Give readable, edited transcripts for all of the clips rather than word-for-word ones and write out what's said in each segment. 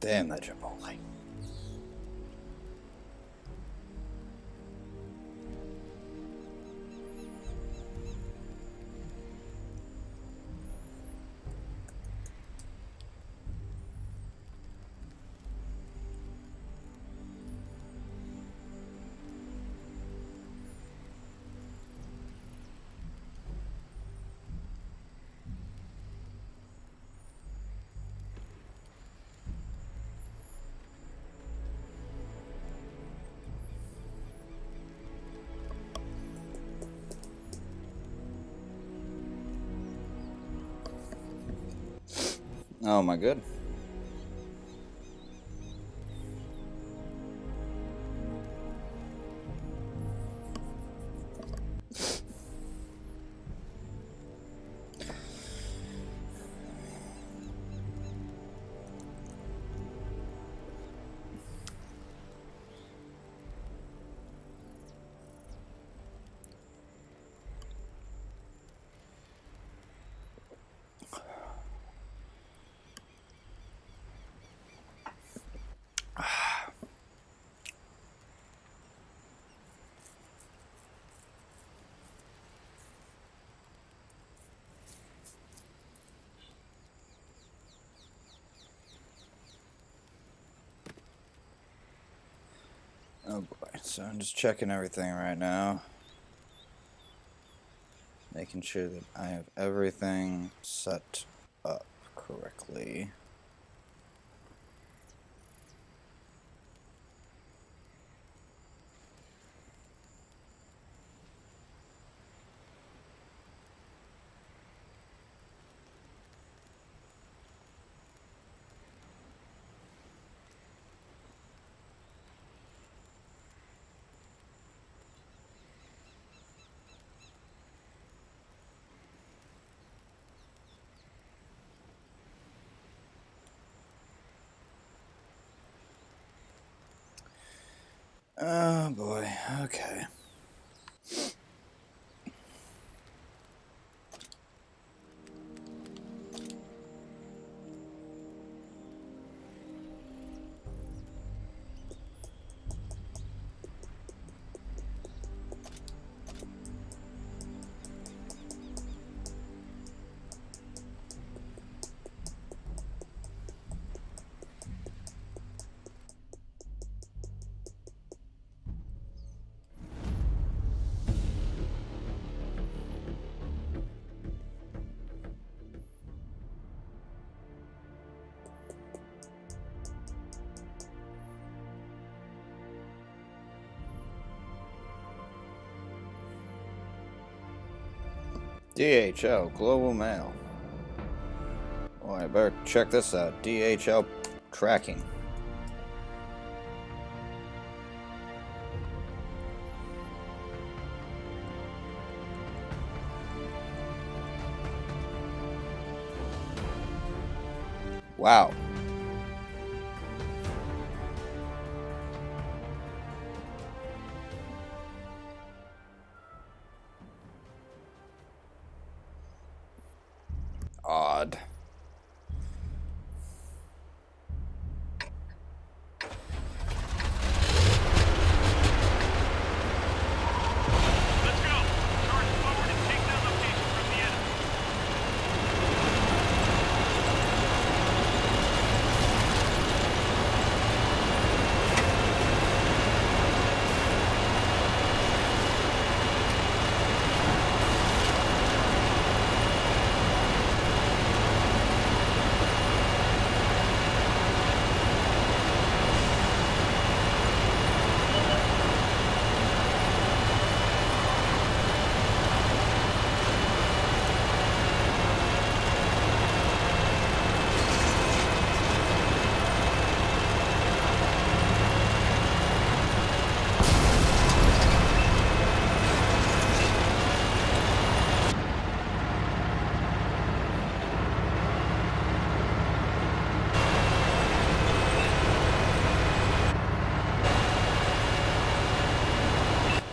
Damn that Chipotle. Oh my good. Oh boy, so I'm just checking everything right now. Making sure that I have everything set up correctly. Oh boy, okay. DHL, Global Mail. Oh, I better check this out. DHL tracking. Wow. Odd.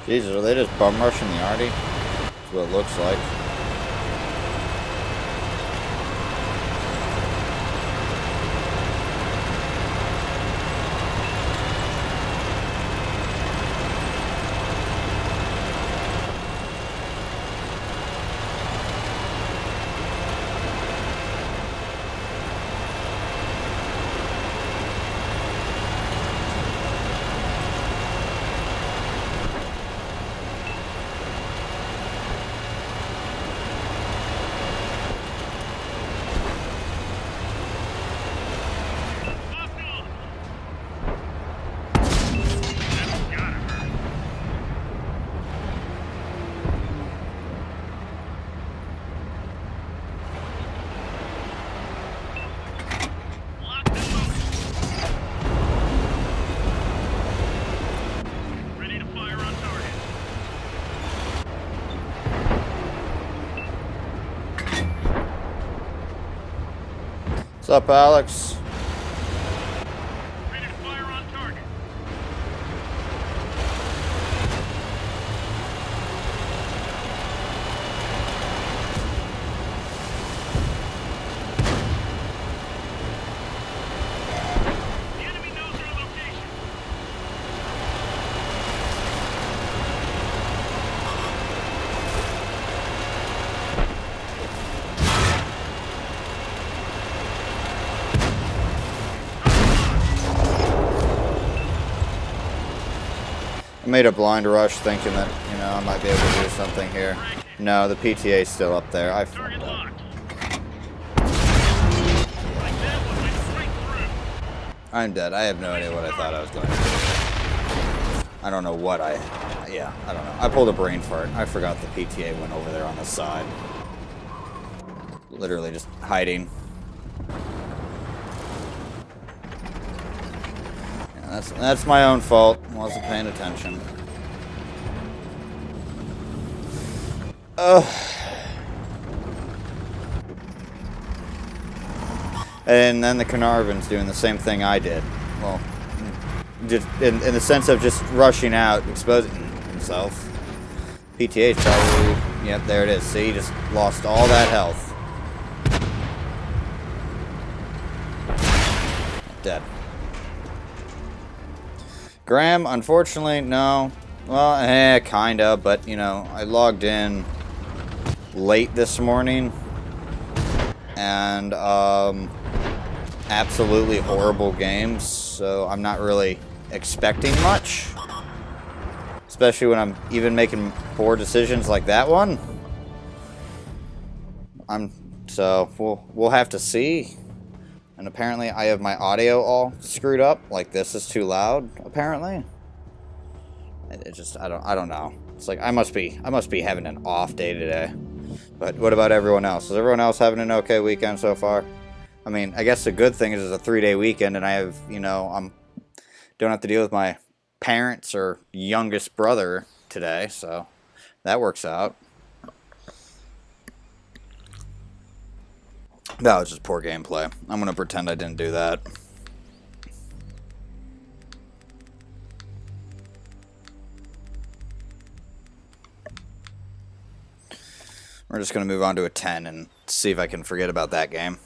Jesus, are they just bum rushing the Artie? That's what it looks like. What's up, Alex? Ready to fire on target. The enemy knows our location. I made a blind rush thinking that, you know, I might be able to do something here. No, the PTA's still up there. I fucked Target up. locked. Like that one went straight through. I'm dead. I have no idea what I thought I was going to do. I don't know what I don't know. I pulled a brain fart. I forgot the PTA went over there on the side. Literally just hiding. Yeah, that's my own fault. Wasn't paying attention. And then the Carnarvon's doing the same thing I did. Well, just in the sense of just rushing out, exposing himself. PTA's probably, yep, there it is. See, he just lost all that health. Dead. Graham, unfortunately, no. Well, kinda, but, you know, I logged in late this morning. And, absolutely horrible games, so I'm not really expecting much. Especially when I'm even making poor decisions like that one. So we'll have to see. And apparently I have my audio all screwed up. Like this is too loud, apparently. It just I don't know. It's like I must be having an off day today. But what about everyone else? Is everyone else having an okay weekend so far? I mean, I guess the good thing is it's a 3-day weekend and I have, you know, don't have to deal with my parents or youngest brother today, so that works out. That was just poor gameplay. I'm going to pretend I didn't do that. We're just going to move on to a 10 and see if I can forget about that game.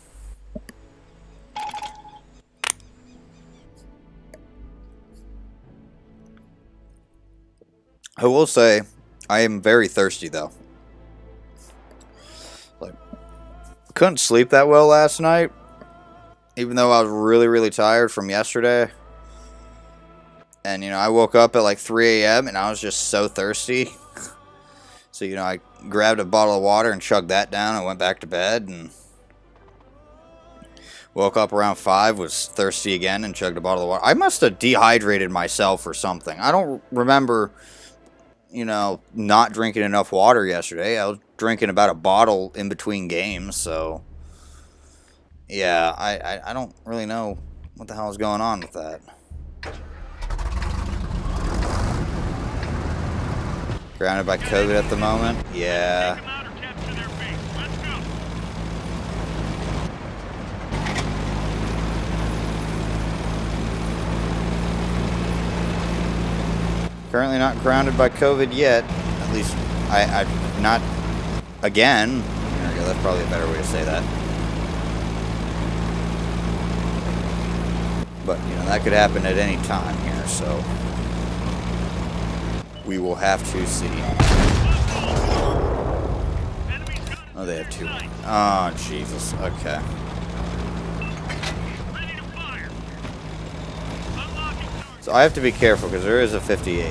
I will say, I am very thirsty though. Like, couldn't sleep that well last night, even though I was really, really tired from yesterday. And, you know, I woke up at like 3 a.m. and I was just so thirsty. So, you know, I grabbed a bottle of water and chugged that down and went back to bed. And woke up around 5, was thirsty again and chugged a bottle of water. I must have dehydrated myself or something. I don't remember, you know, not drinking enough water yesterday. I was drinking about a bottle in between games, so yeah, I don't really know what the hell is going on with that. Grounded by COVID at the moment? Yeah. Take them out or capture their base. Let's go. Currently not grounded by COVID yet. At least I not again. There we go, that's probably a better way to say that. But, you know, that could happen at any time here, so we will have to see. Oh, they have 2. Oh, Jesus. Okay. Ready to fire. Unlocking target. So I have to be careful because there is a 58. I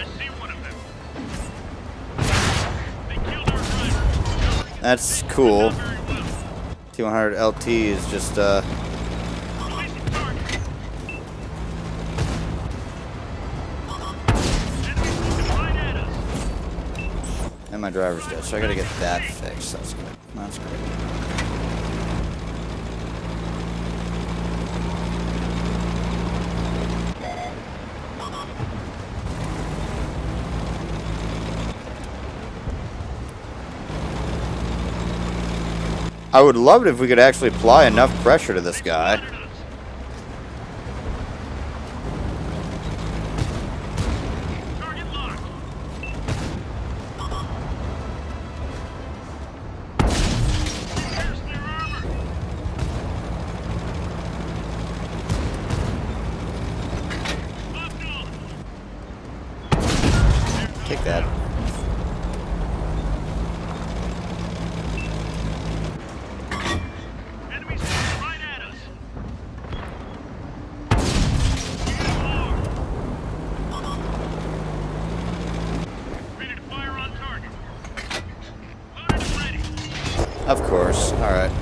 see one of them. They killed our driver. That's cool. Not very well. T100 LT is just, Releasing target. Enemies looking right at us. and my driver's dead, so I gotta get that fixed. That's good. That's great. I would love it if we could actually apply enough pressure to this guy. Target locked. Pierce their armor. Locked on. Take that. Enemies right at us. Ready to fire on target. Loaded and ready. Of course. Alright.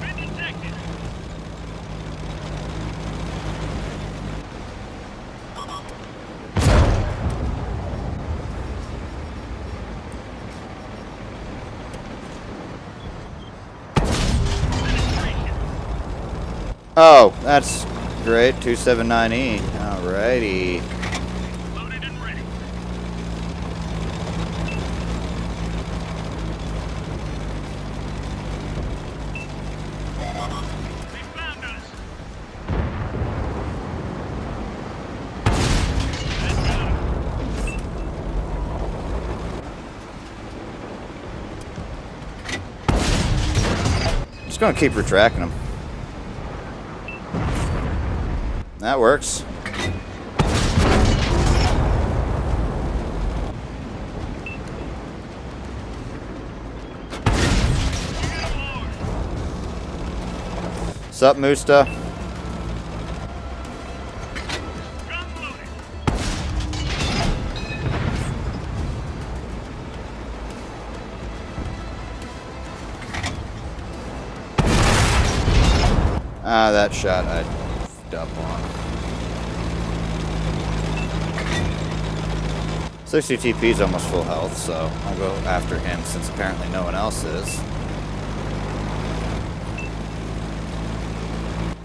Been detected. Penetration. Oh, that's great. 279E. Alrighty. Loaded and ready. They found us. That's got 'em. Just gonna keep retracting them. That works. Sup, Musta? Gun loaded. Ah, that shot I f***ed up on. 60 TP's almost full health, so I'll go after him since apparently no one else is.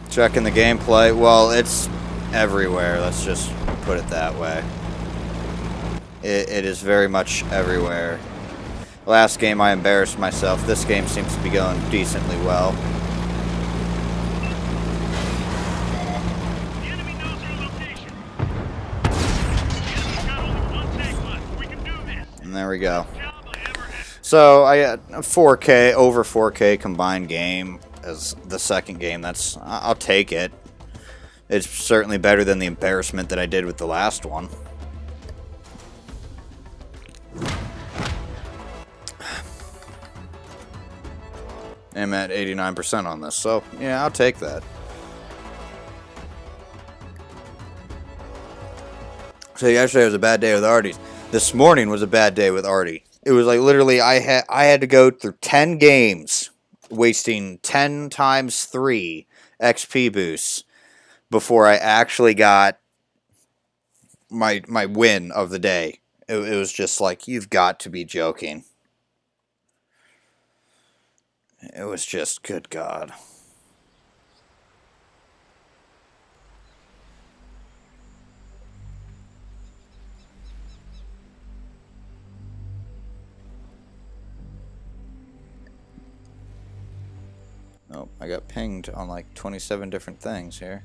Checking the gameplay. Well, it's everywhere. Let's just put it that way. It is very much everywhere. Last game I embarrassed myself. This game seems to be going decently well. The enemy knows our location. The enemy's got only one tank left. We can do this. And there we go. Job I ever had. So I got a 4K, over 4K combined game as the second game. I'll take it. It's certainly better than the embarrassment that I did with the last one. I'm at 89% on this, so yeah, I'll take that. So yesterday was a bad day with Artie. This morning was a bad day with Artie. It was like literally I had to go through 10 games, wasting 10 times 3 XP boosts before I actually got my win of the day. It was just like, you've got to be joking. It was just, good God. Oh, I got pinged on like 27 different things here.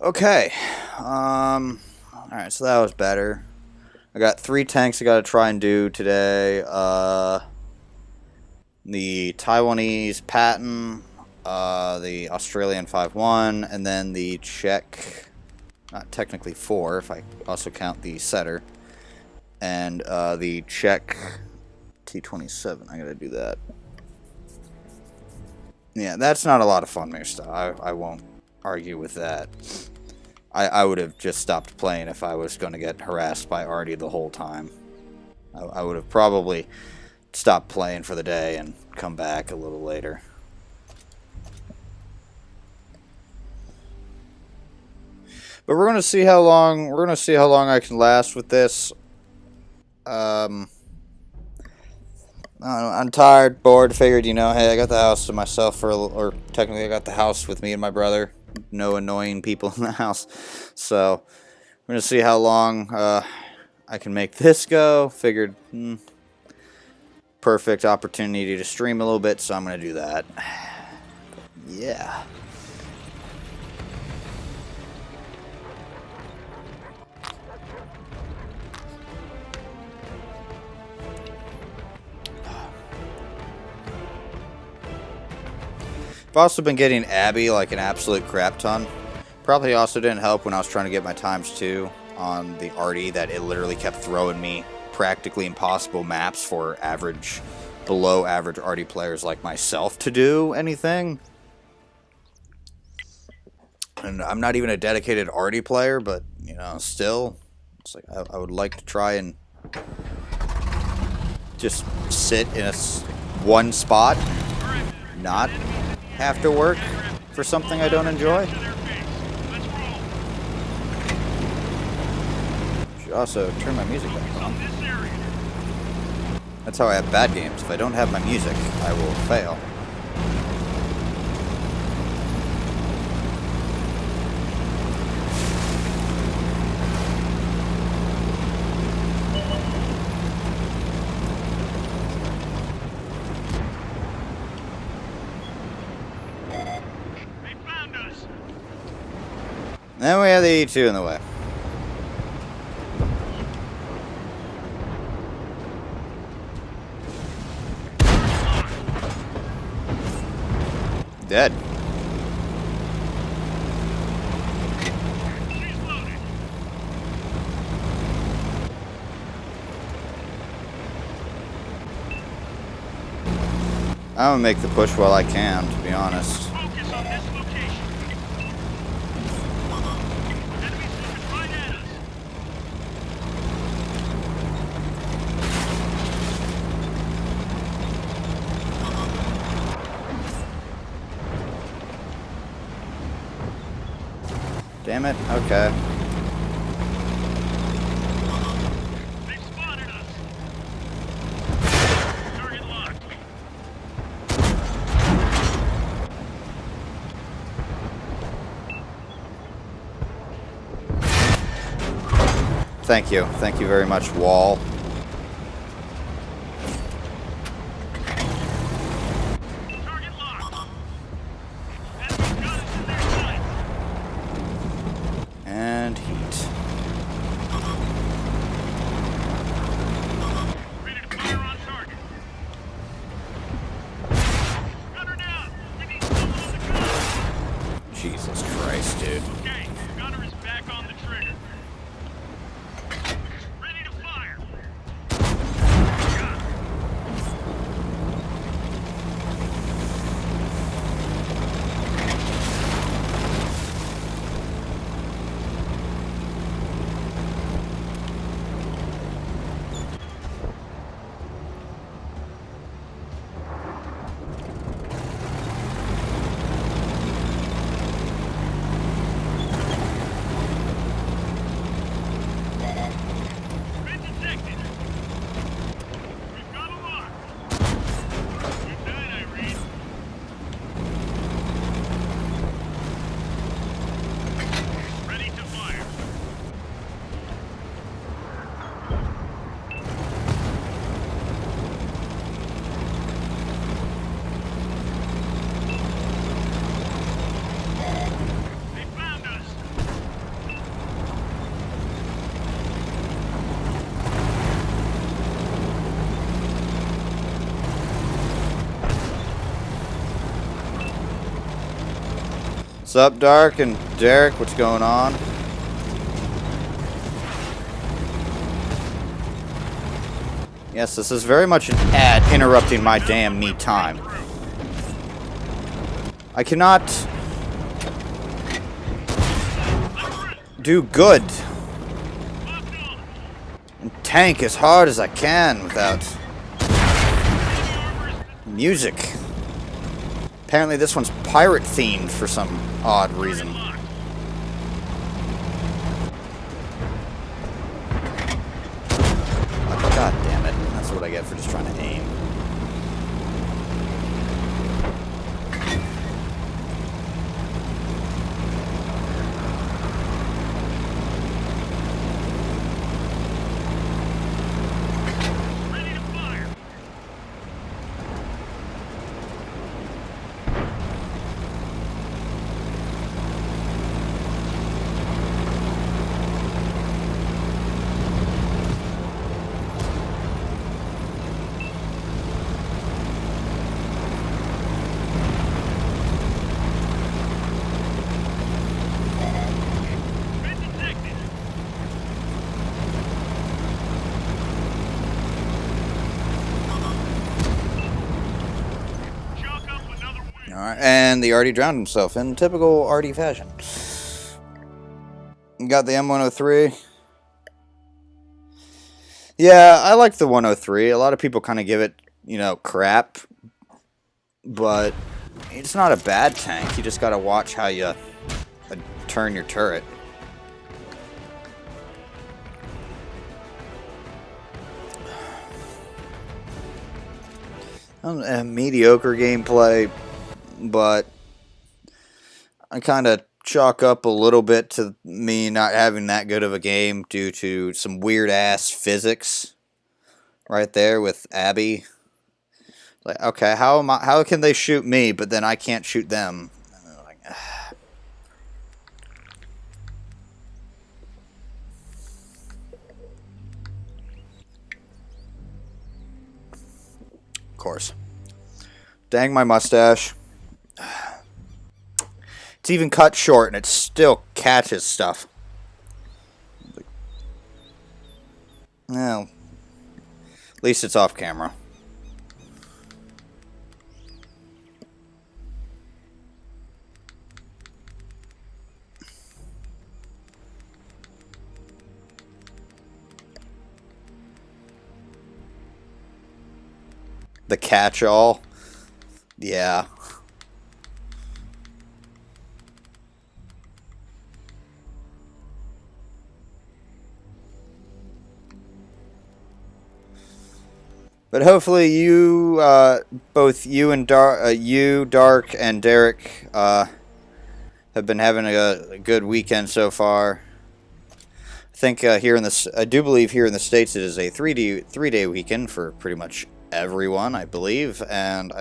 Okay. Alright, so that was better. I got 3 tanks I gotta try and do today. The Taiwanese Patton, the Australian 5-1, and then the Czech, not technically 4, if I also count the setter, and the Czech T-27. I gotta do that. Yeah, that's not a lot of fun, Mista. I won't argue with that. I would have just stopped playing if I was going to get harassed by Artie the whole time. I would have probably stopped playing for the day and come back a little later. But we're gonna see how long I can last with this. I'm tired, bored. Figured, you know, hey, I got the house to myself for a little, or technically I got the house with me and my brother. No annoying people in the house. So we're gonna see how long I can make this go. Figured, perfect opportunity to stream a little bit, so I'm gonna do that. Yeah. I've also been getting Abby like an absolute crap ton. Probably also didn't help when I was trying to get my ×2 on the Artie, that it literally kept throwing me practically impossible maps for average, below average Artie players like myself to do anything. And I'm not even a dedicated Artie player, but, you know, still, it's like I would like to try and just sit in one spot, not have to work for something I don't enjoy. Should also turn my music back on. That's how I have bad games. If I don't have my music, I will fail. Then we have the E2 in the way. Dead. I'm gonna make the push while I can, to be honest. Focus on this location. Enemies looking right at us. Damn it. Okay. They've spotted us. Target locked. Thank you. Thank you very much, Wall. Target locked. Enemies got us in their sights. And heat. Ready to fire on target. Gunner down. We need someone on the gun. Jesus Christ, dude. Okay, gunner is back on the trigger. Ready to fire. Been detected. We've got a lock. Good night, Irene. Ready to fire. They found us. What's up, Dark and Derek? What's going on? Yes, this is very much an ad interrupting my damn me time. I cannot do good and tank as hard as I can without music. Apparently this one's pirate themed for some odd reason. God damn it. That's what I get for just trying to aim. Ready to fire. Been detected. Chalk up another win. Alright, and the Artie drowned himself in typical Artie fashion. Got the M103. Yeah, I like the 103. A lot of people kind of give it, you know, crap. But it's not a bad tank. You just gotta watch how you turn your turret. Mediocre gameplay, but I kind of chalk up a little bit to me not having that good of a game due to some weird ass physics right there with Abby. Like, okay, how can they shoot me but then I can't shoot them? Like, of course. Dang my mustache. It's even cut short and it still catches stuff. Well, at least it's off camera. The catch-all. Yeah. But hopefully you, both you and Dark and Derek, have been having a good weekend so far. I think I do believe here in the States it is a three-day weekend for pretty much everyone, I believe, and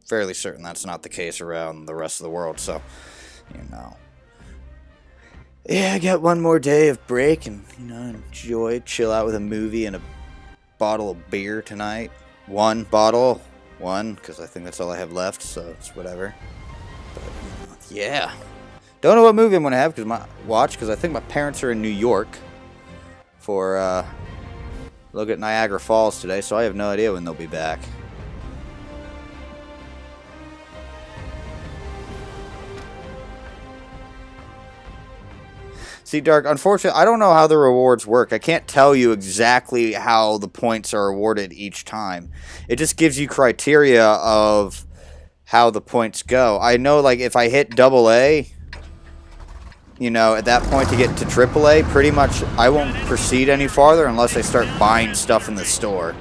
fairly certain that's not the case around the rest of the world. So, you know, yeah, I got one more day of break and chill out with a movie and a bottle of beer tonight. One bottle, because I think that's all I have left, so it's whatever. But, yeah, don't know what movie I'm gonna have because I think my parents are in New York for look at Niagara Falls today, so I have no idea when they'll be back. See, Dark, unfortunately, I don't know how the rewards work. I can't tell you exactly how the points are awarded each time. It just gives you criteria of how the points go. I know, like, if I hit AA, you know, at that point to get to AAA, pretty much I won't proceed any farther unless I start buying stuff in the store.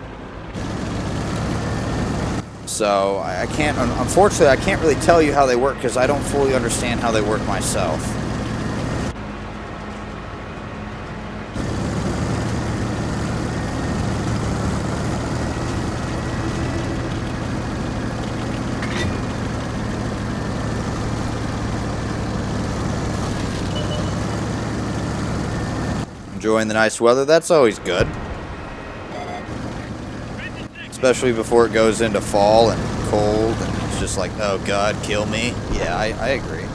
So, I can't, unfortunately, I can't really tell you how they work because I don't fully understand how they work myself. Enjoying the nice weather, that's always good. Especially before it goes into fall and cold and it's just like, oh god, kill me. Yeah, I agree.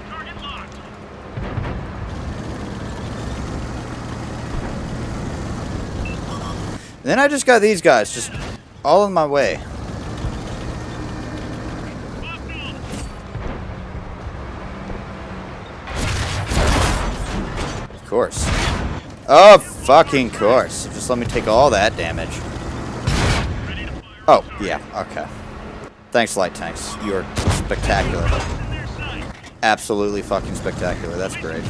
Target locked. And then I just got these guys just all in my way. Of course. Oh, fucking course. Just let me take all that damage. Oh, yeah, okay. Thanks, light tanks. You are spectacular. Absolutely fucking spectacular. That's great.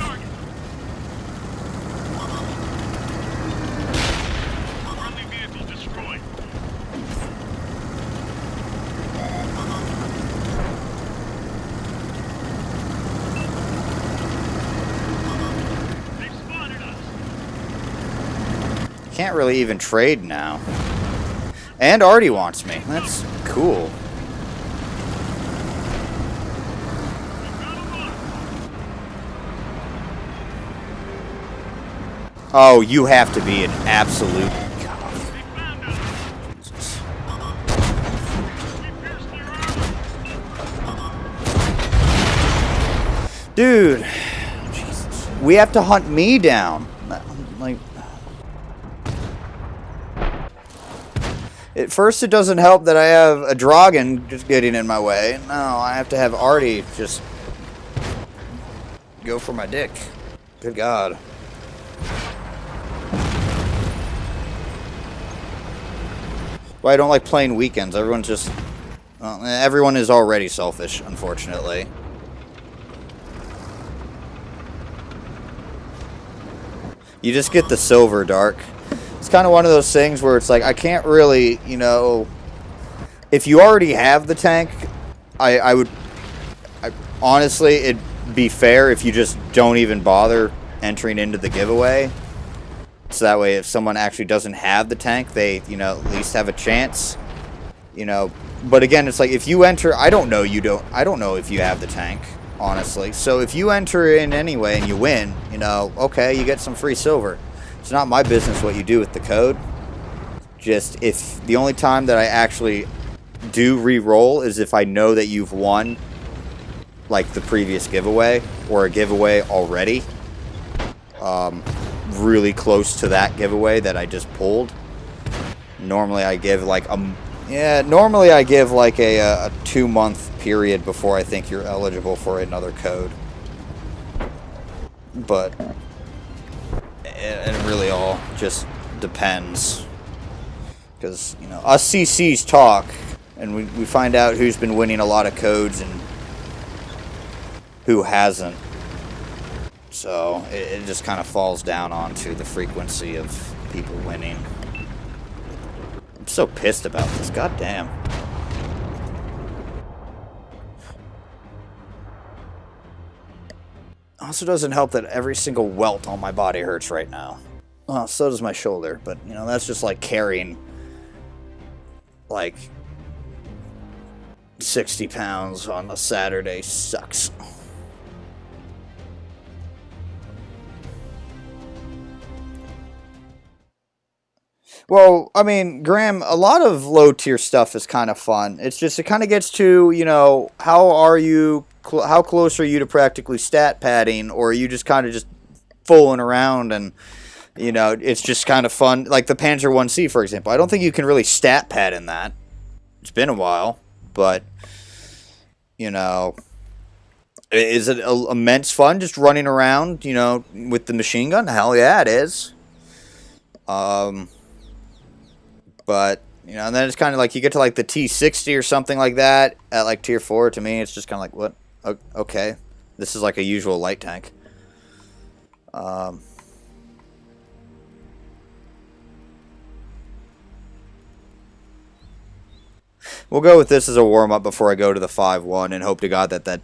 Friendly vehicle destroyed. They've spotted us. Can't really even trade now. And Artie wants me. That's cool. Oh, you have to be an absolute... God. Jesus. Dude. Jesus. We have to hunt me down. Like... At first, it doesn't help that I have a Dragon just getting in my way. No, I have to have Artie just go for my dick. Good God. Well, I don't like playing weekends. Everyone's just... Well, everyone is already selfish, unfortunately. You just get the silver dark. It's kind of one of those things where it's like, I can't really, you know... If you already have the tank, I would... honestly, it'd be fair if you just don't even bother entering into the giveaway. So that way, if someone actually doesn't have the tank, they, you know, at least have a chance. You know, but again, it's like, if you enter... I don't know if you have the tank, honestly. So if you enter in anyway and you win, you know, okay, you get some free silver. It's not my business what you do with the code. Just, if the only time that I actually do re-roll is if I know that you've won, like, the previous giveaway, or a giveaway already. Really close to that giveaway that I just pulled. Normally I give like a 2-month period before I think you're eligible for another code. But it really all just depends. Because, you know, us CCs talk, and we find out who's been winning a lot of codes and who hasn't. So it just kind of falls down onto the frequency of people winning. I'm so pissed about this. God damn. Also doesn't help that every single welt on my body hurts right now. Well, so does my shoulder, but, you know, that's just like carrying, like, 60 pounds on a Saturday sucks. Well, I mean, Graham, a lot of low-tier stuff is kind of fun. It's just, it kind of gets to, you know, how close are you to practically stat padding, or are you just kind of just fooling around, and, you know, it's just kind of fun. Like the Panzer 1C, for example. I don't think you can really stat pad in that. It's been a while, but, you know, is it immense fun just running around, you know, with the machine gun? Hell yeah, it is. But, you know, and then it's kind of like you get to like the T60 or something like that at like tier 4. To me, it's just kind of like, what? Okay. This is like a usual light tank. We'll go with this as a warm-up before I go to the 5-1 and hope to God that that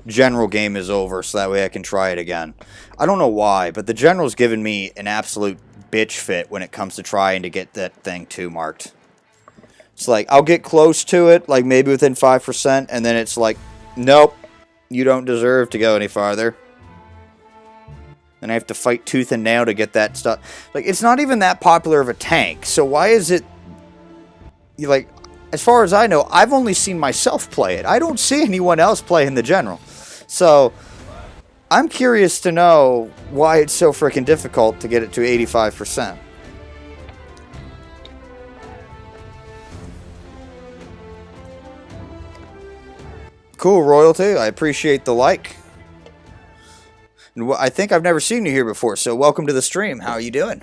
general game is over so that way I can try it again. I don't know why, but the general's given me an absolute bitch fit when it comes to trying to get that thing 2 marked. It's like, I'll get close to it, like maybe within 5%, and then it's like, nope, you don't deserve to go any farther. And I have to fight tooth and nail to get that stuff. Like, it's not even that popular of a tank, so why is it... Like, as far as I know, I've only seen myself play it. I don't see anyone else playing the general. So, I'm curious to know why it's so freaking difficult to get it to 85%. Cool, Royalty. I appreciate the like. And I think I've never seen you here before, so welcome to the stream. How are you doing?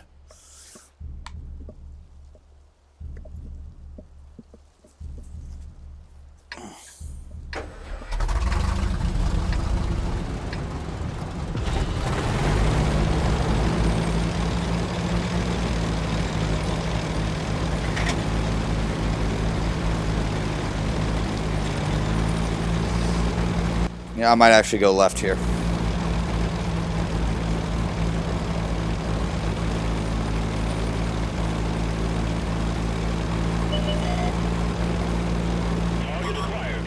Yeah, I might actually go left here. Target acquired.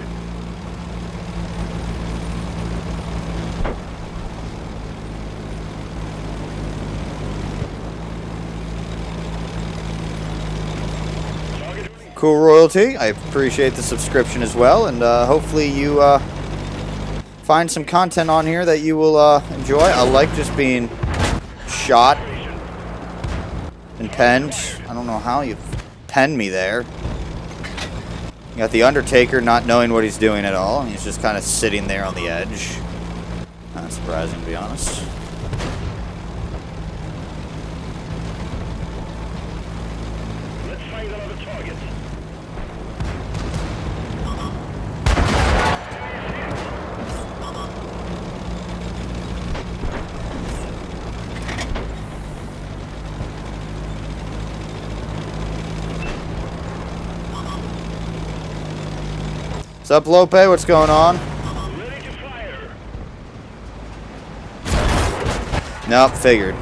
Target released. Cool, Royalty. I appreciate the subscription as well, and hopefully you find some content on here that you will enjoy. I like just being shot and penned. I don't know how you penned me there. You got the Undertaker not knowing what he's doing at all, and he's just kind of sitting there on the edge. Not surprising, to be honest. Let's find another target. What's up, Lope? What's going on? Ready to fire. Nope, figured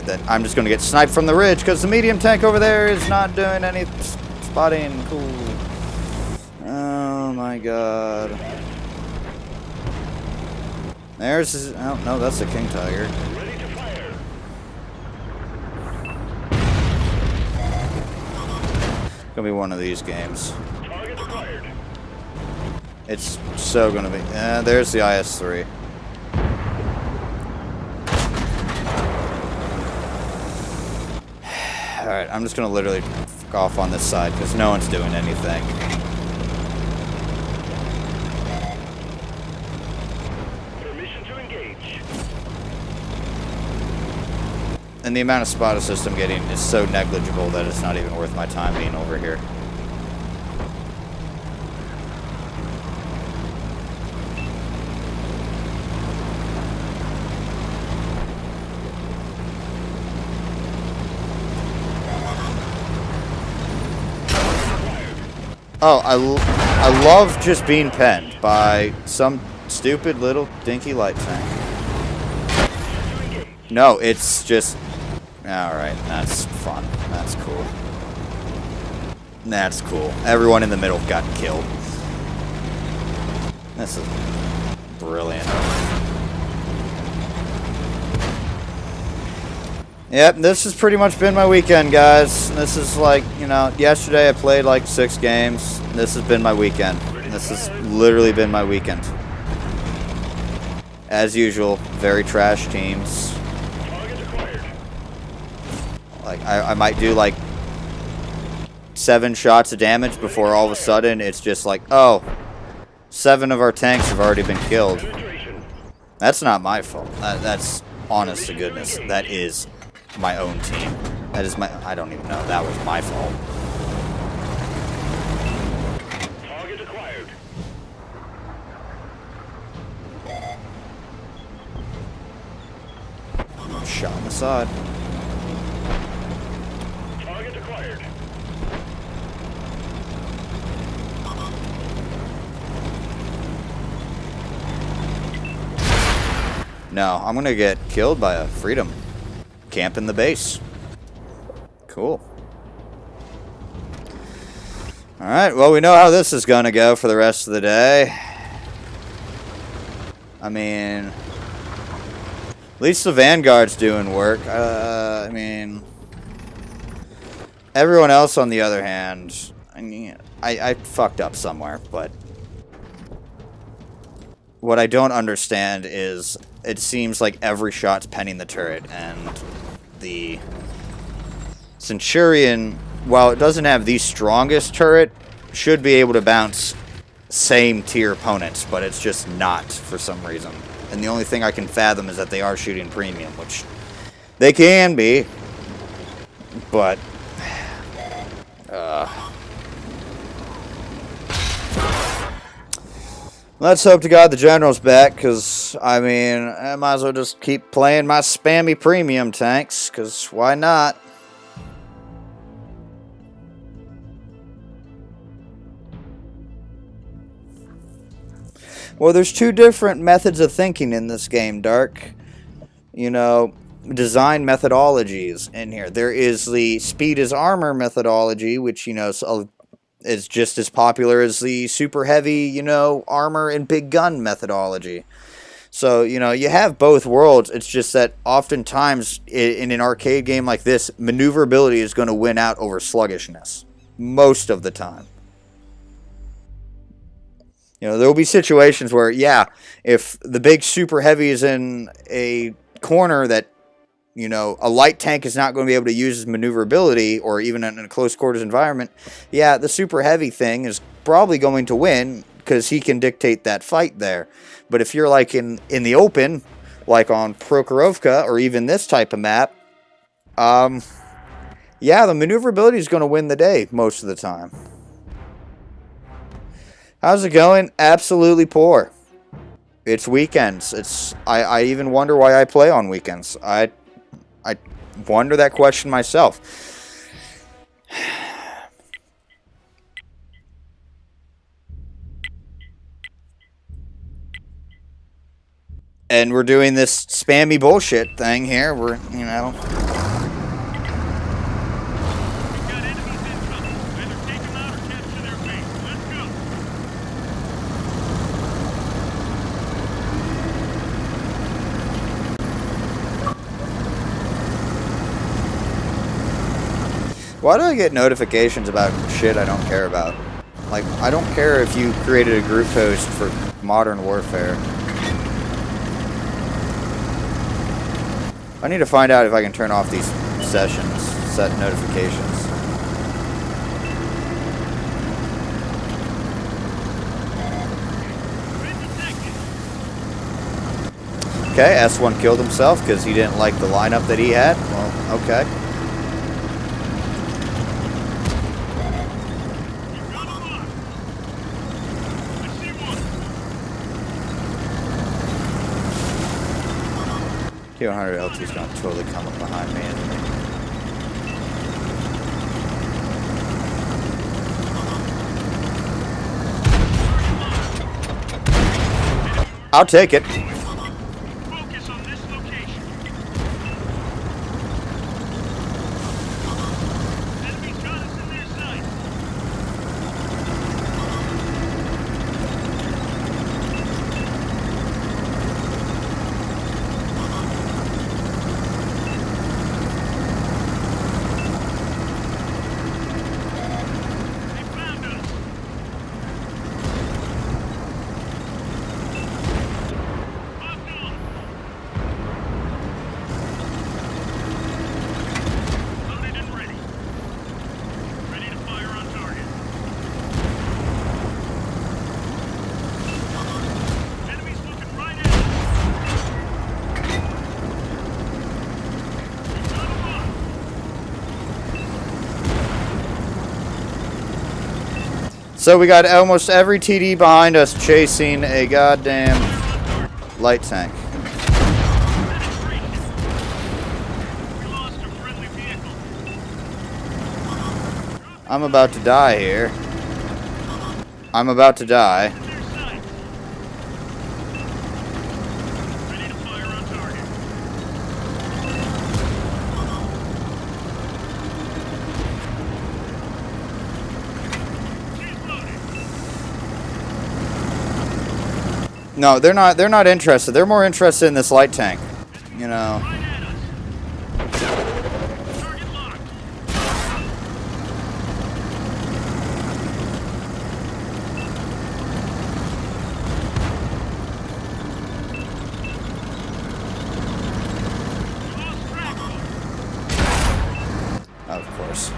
that I'm just going to get sniped from the ridge because the medium tank over there is not doing any spotting. Cool. Oh my god. There's his, oh no, that's the King Tiger. Ready to fire. Gonna be one of these games. Target acquired. It's so gonna be. There's the IS-3. Alright, I'm just gonna literally fuck off on this side because no one's doing anything. Permission to engage. And the amount of spot assist I'm getting is so negligible that it's not even worth my time being over here. Oh, I love just being penned by some stupid little dinky light tank. No, it's just... Alright, that's fun. That's cool. That's cool. Everyone in the middle got killed. This is brilliant. Yep, this has pretty much been my weekend, guys. This is like, you know, yesterday I played like 6 games. This has been my weekend. This has literally been my weekend. As usual, very trash teams. Target acquired. Like, I might do like 7 shots of damage before all of a sudden it's just like, oh, 7 of our tanks have already been killed. Penetration. That's not my fault. That's honest to goodness. That is my own team. That is my... I don't even know. That was my fault. Target acquired. Shot on the side. Target acquired. No, I'm gonna get killed by a Freedom. Camp in the base. Cool. Alright, well, we know how this is gonna go for the rest of the day. I mean... At least the Vanguard's doing work. I mean... Everyone else, on the other hand... I mean, I fucked up somewhere, but... What I don't understand is... It seems like every shot's penning the turret, and... The... Centurion, while it doesn't have the strongest turret, should be able to bounce same tier opponents, but it's just not for some reason. And the only thing I can fathom is that they are shooting premium, which they can be, but let's hope to God the general's back, because, I mean, I might as well just keep playing my spammy premium tanks, because why not? Well, there's two different methods of thinking in this game, Dark. You know, design methodologies in here. There is the speed is armor methodology, which, you know, is just as popular as the super heavy, you know, armor and big gun methodology. So, you know, you have both worlds. It's just that oftentimes in an arcade game like this, maneuverability is going to win out over sluggishness. Most of the time. You know, there will be situations where, yeah, if the big super heavy is in a corner that, you know, a light tank is not going to be able to use his maneuverability, or even in a close quarters environment, yeah, the super heavy thing is probably going to win because he can dictate that fight there. But if you're like in the open, like on Prokhorovka or even this type of map, yeah, the maneuverability is going to win the day most of the time. How's it going? Absolutely poor. It's weekends. I even wonder why I play on weekends. I wonder that question myself. And we're doing this spammy bullshit thing here. We're, you know. We've got enemies incoming. Either take them out or capture their base. Let's go. Why do I get notifications about shit I don't care about? Like, I don't care if you created a group post for Modern Warfare. I need to find out if I can turn off these sessions, set notifications. Okay, S1 killed himself because he didn't like the lineup that he had. Well, okay. We've got a lot. I see one. T100 LT is going to totally come up behind me. I'll take it. Focus on this location. Enemies got us in their sight. They found us. Locked on. Loaded and ready. Ready to fire on target. Enemies looking right at us. We've got a lot. So we got almost every TD behind us chasing a goddamn light tank. Penetration. We lost a friendly vehicle. I'm about to die here. I'm about to die. In their sight. Ready to fire on target. She's loaded. No, they're not interested. They're more interested in this light tank. You know. Right at us. Target locked. We lost track of them. Of course.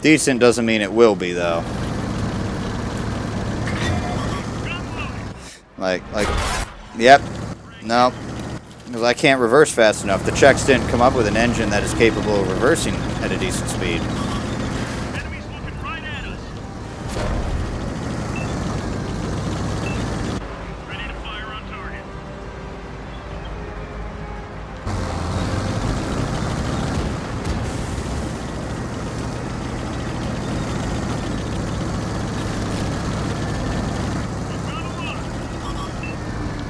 Decent doesn't mean it will be, though. Like, yep, no, because I can't reverse fast enough. The Czechs didn't come up with an engine that is capable of reversing at a decent speed. Enemies looking right at us. Ready to fire on target.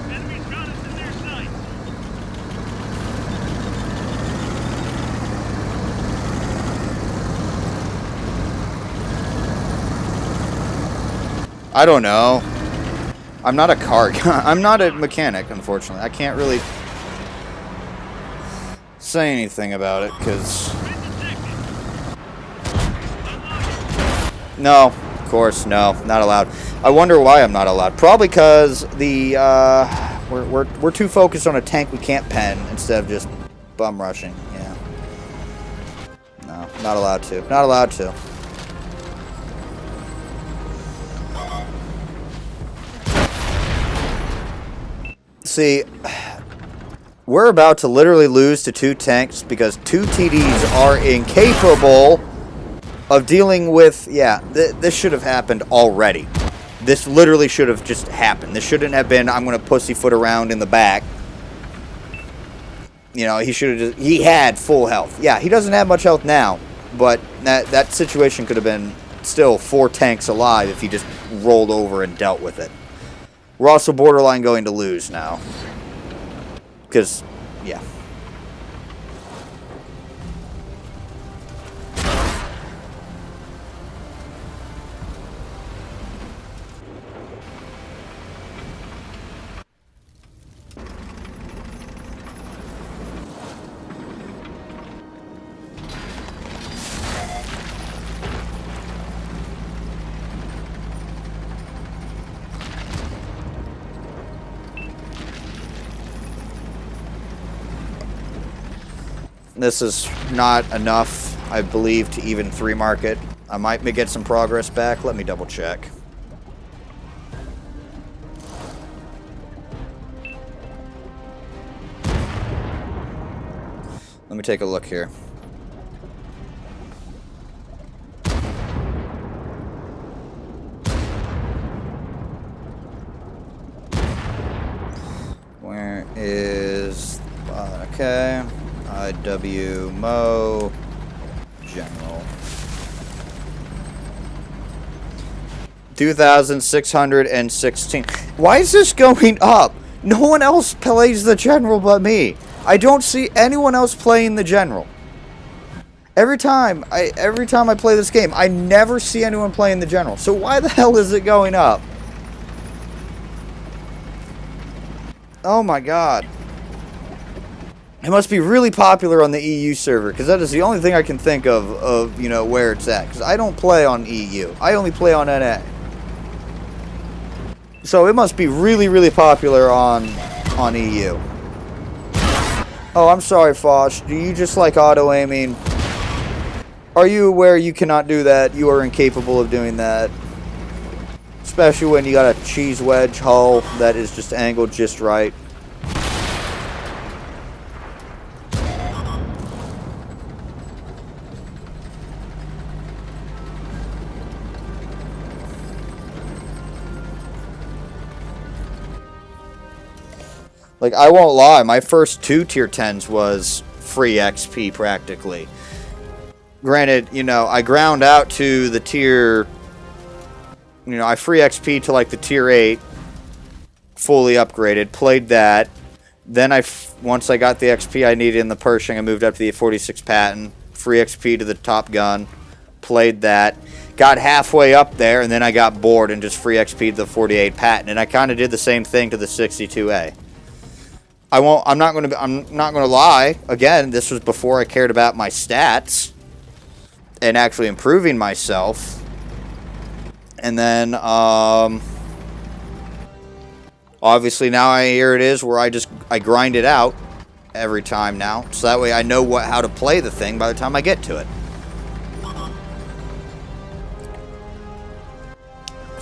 Enemies got us in their sights. I don't know. I'm not a car guy. I'm not a mechanic, unfortunately. I can't really say anything about it, because... No, of course, no, not allowed. I wonder why I'm not allowed. Probably because the, we're too focused on a tank we can't pen instead of just bum rushing, yeah. No, not allowed to. Not allowed to. See, we're about to literally lose to 2 tanks because 2 TDs are incapable of dealing with... Yeah, this should have happened already. This literally should have just happened. This shouldn't have been, I'm going to pussyfoot around in the back. You know, he should have just... He had full health. Yeah, he doesn't have much health now, but that situation could have been still 4 tanks alive if he just rolled over and dealt with it. We're also borderline going to lose now. Because, yeah. This is not enough, I believe, to even 3 mark it. I might get some progress back. Let me double check. Let me take a look here. Where is... okay. IW Mo General 2,616. Why is this going up? No one else plays the General but me. I don't see anyone else playing the General. Every time I play this game, I never see anyone playing the General. So why the hell is it going up? Oh my god. It must be really popular on the EU server, because that is the only thing I can think of, you know, where it's at. Because I don't play on EU. I only play on NA. So it must be really, really popular on EU. Oh, I'm sorry, Fosh. Do you just like auto-aiming? Are you aware you cannot do that? You are incapable of doing that. Especially when you got a cheese wedge hull that is just angled just right. Like, I won't lie, my first 2 tier 10s was free XP practically. Granted, you know, I ground out to the tier... You know, I free XP to like the tier 8, fully upgraded, played that. Then once I got the XP I needed in the Pershing, I moved up to the 46 Patton, free XP to the Top Gun, played that. Got halfway up there, and then I got bored and just free XP to the 48 Patton, and I kind of did the same thing to the 62A. I'm not going to lie. Again, this was before I cared about my stats and actually improving myself. And then obviously now here it is where I grind it out every time now. So that way I know how to play the thing by the time I get to it.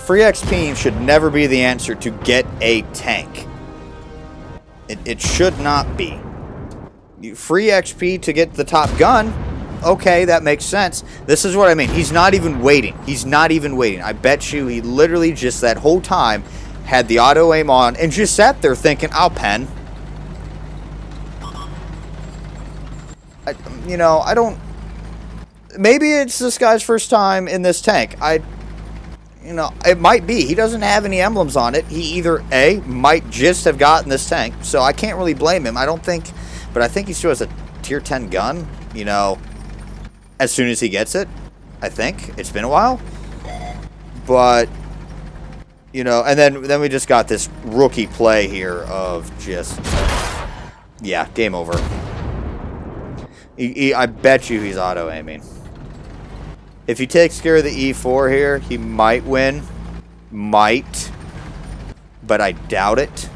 free XP should never be the answer to get a tank. It should not be. Free XP to get the top gun, okay, that makes sense. This is what I mean. He's not even waiting. He's not even waiting. I bet you he literally just that whole time had the auto aim on and just sat there thinking, I'll pen. I don't... Maybe it's this guy's first time in this tank. It might be. He doesn't have any emblems on it. He either, A, might just have gotten this tank, so I can't really blame him. I don't think... But I think he still has a tier 10 gun, as soon as he gets it. I think. It's been a while. But, and then we just got this rookie play here of just... Yeah, game over. I bet you he's auto-aiming. If he takes care of the E4 here, he might win. Might. But I doubt it.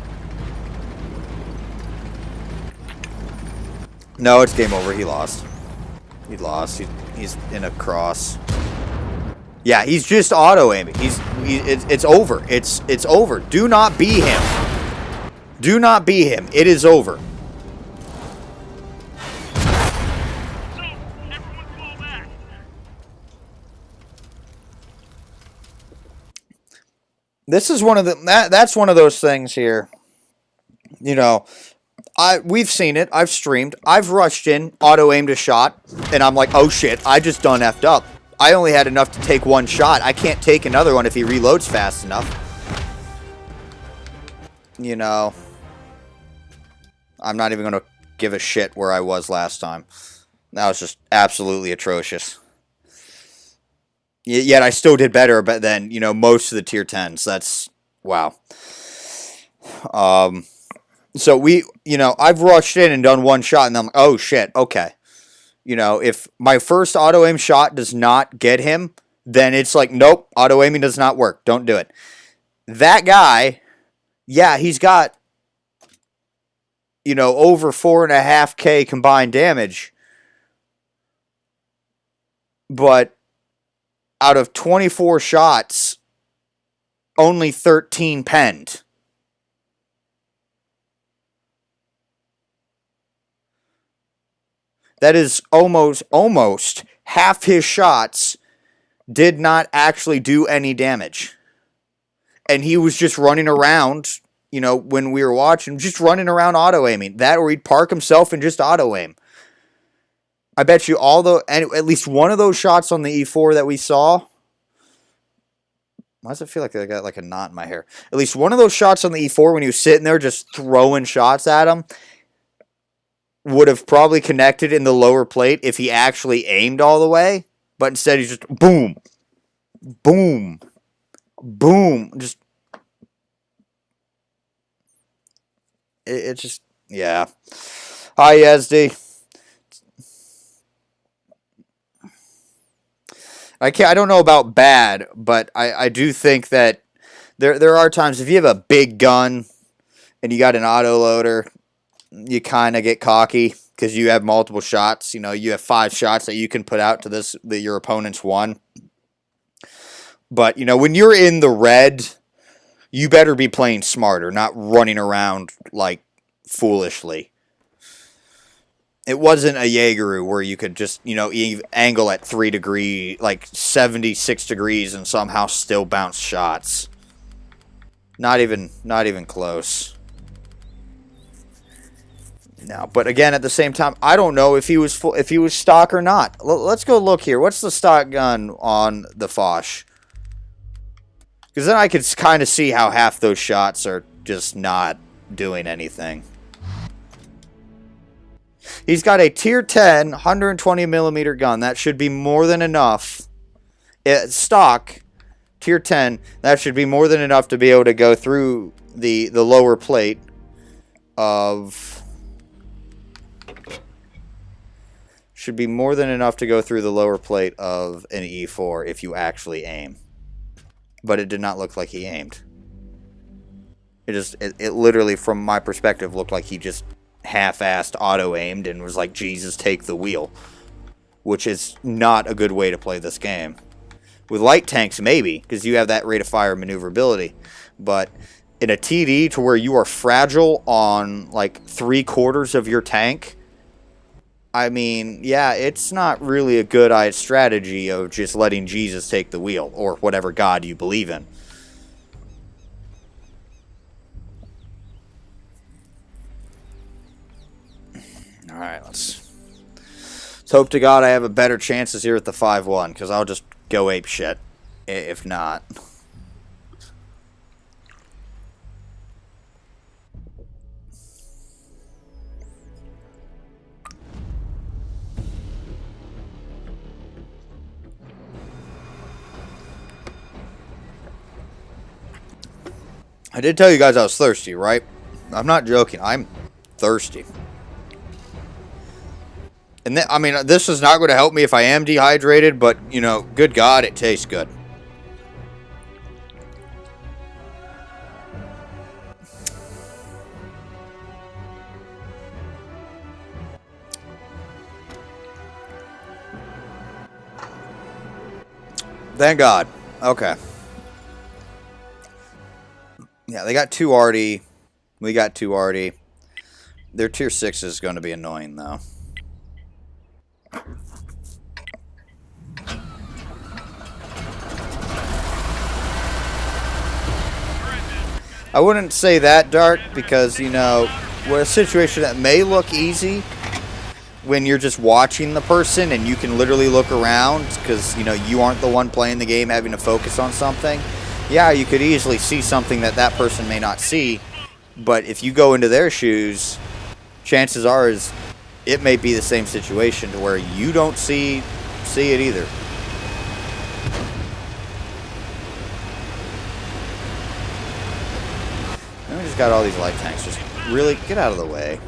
No, it's game over. He lost. He lost. He's in a cross. Yeah, he's just auto-aiming. It's over. It's over. Do not be him. Do not be him. It is over. This is one of that's one of those things here. We've seen it. I've streamed. I've rushed in, auto-aimed a shot, and I'm like, oh shit, I just done effed up. I only had enough to take one shot. I can't take another one if he reloads fast enough. I'm not even going to give a shit where I was last time. That was just absolutely atrocious. Yet I still did better than, most of the tier 10s. That's, wow. So I've rushed in and done one shot, and I'm like, oh shit, okay. If my first auto-aim shot does not get him, then it's like, nope, auto-aiming does not work. Don't do it. That guy, yeah, he's got, over 4.5K combined damage. But out of 24 shots, only 13 penned. That is almost half his shots did not actually do any damage. And he was just running around, when we were watching, just running around auto-aiming. That or he'd park himself and just auto-aim. I bet you at least one of those shots on the E4 that we saw. Why does it feel like I got like a knot in my hair? At least one of those shots on the E4 when he was sitting there just throwing shots at him would have probably connected in the lower plate if he actually aimed all the way. But instead he's just boom, boom, boom. Just it's just, yeah. Hi, Yazdi. I don't know about bad, but I do think that there are times if you have a big gun and you got an autoloader, you kind of get cocky because you have multiple shots. You have 5 shots that you can put out to your opponent's 1. But, when you're in the red, you better be playing smarter, not running around like foolishly. It wasn't a Jaegeru where you could just, angle at 3 degrees, like 76 degrees and somehow still bounce shots. Not even close. No, but again, at the same time, I don't know if he was stock or not. Let's go look here. What's the stock gun on the Foch? Because then I could kind of see how half those shots are just not doing anything. He's got a tier 10, 120mm gun. That should be more than enough. Stock, tier 10, that should be more than enough to be able to go through the lower plate of... Should be more than enough to go through the lower plate of an E4 if you actually aim. But it did not look like he aimed. It literally, from my perspective, looked like he just half-assed auto-aimed and was like, Jesus, take the wheel. Which is not a good way to play this game. With light tanks, maybe, because you have that rate of fire maneuverability. But in a TD to where you are fragile on like 3/4 of your tank, I mean, yeah, it's not really a good strategy of just letting Jesus take the wheel, or whatever God you believe in. Alright, let's hope to God I have a better chances here at the 5-1, because I'll just go ape shit if not. I did tell you guys I was thirsty, right? I'm not joking. I'm thirsty. And I mean, this is not going to help me if I am dehydrated, but, you know, good God, it tastes good. Thank God. Okay. Yeah, they got 2 already. We got 2 already. Their tier 6 is going to be annoying, though. I wouldn't say that, Dark, because, you know, we're a situation that may look easy when you're just watching the person and you can literally look around because, you know, you aren't the one playing the game having to focus on something. Yeah, you could easily see something that that person may not see, but if you go into their shoes, chances are is it may be the same situation to where you don't see it either. And we just got all these light tanks. Just really get out of the way.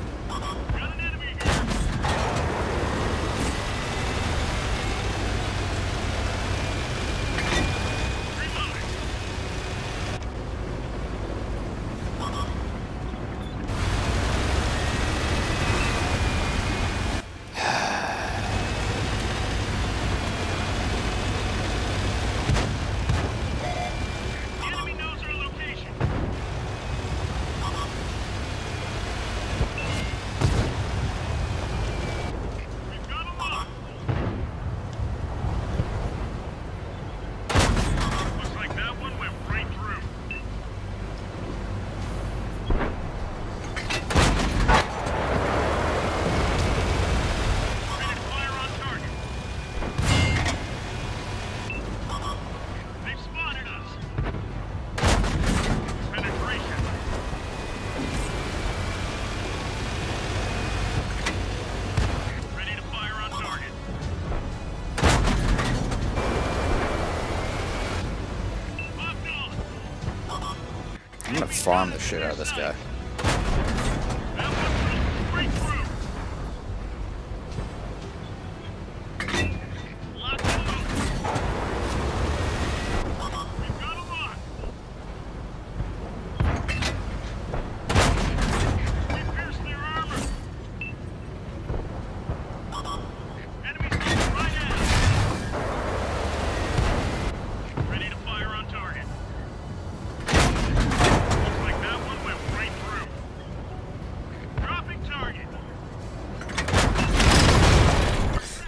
I'm gonna farm the shit out of this guy.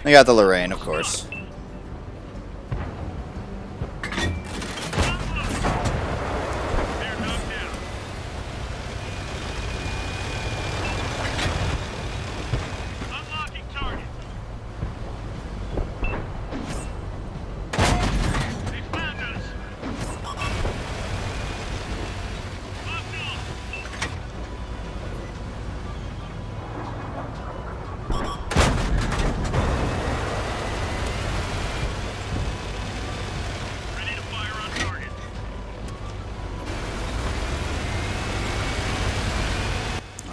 They got the Lorraine, of course.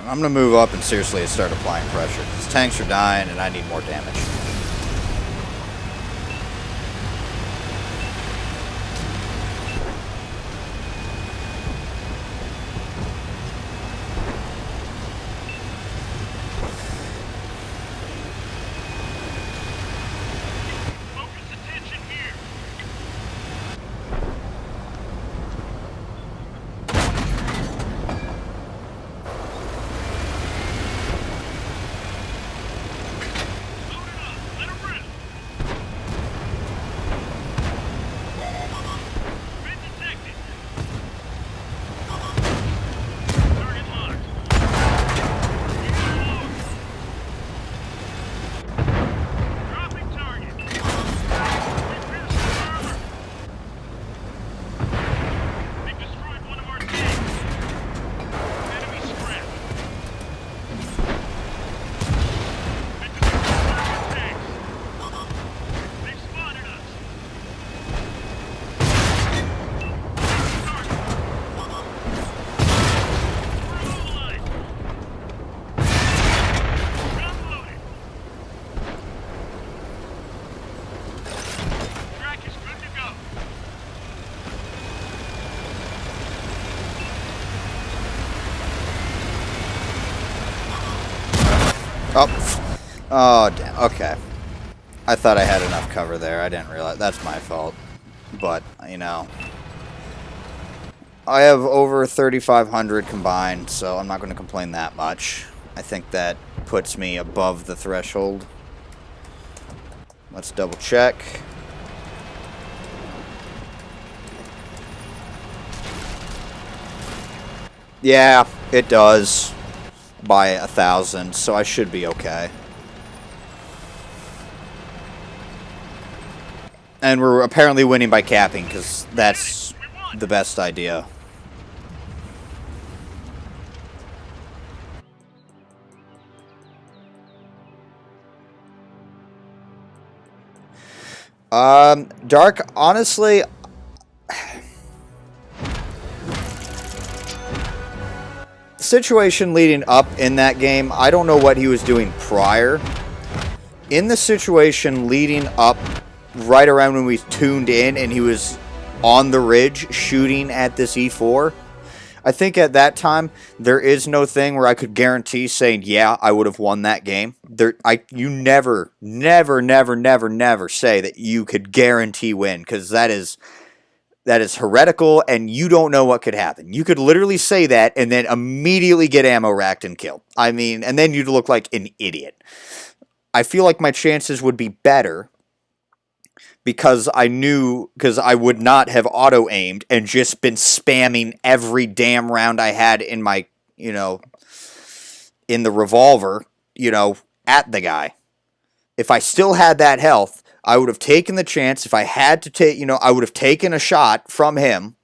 I'm going to move up and seriously start applying pressure. These tanks are dying and I need more damage. Oh. Oh, damn. Okay. I thought I had enough cover there. I didn't realize. That's my fault. But, you know. I have over 3,500 combined, so I'm not going to complain that much. I think that puts me above the threshold. Let's double check. Yeah, it does. By 1,000, so I should be okay. And we're apparently winning by capping, because that's the best idea. Dark, honestly, situation leading up in that game, I don't know what he was doing prior. In the situation leading up, right around when we tuned in and he was on the ridge shooting at this E4, I think at that time, there is no thing where I could guarantee saying, yeah, I would have won that game. You never say that you could guarantee win, because that is heretical, and you don't know what could happen. You could literally say that and then immediately get ammo racked and killed. I mean, and then you'd look like an idiot. I feel like my chances would be better because I would not have auto-aimed and just been spamming every damn round I had in my, in the revolver, at the guy. If I still had that health, I would have taken the chance. If I had to take, I would have taken a shot from him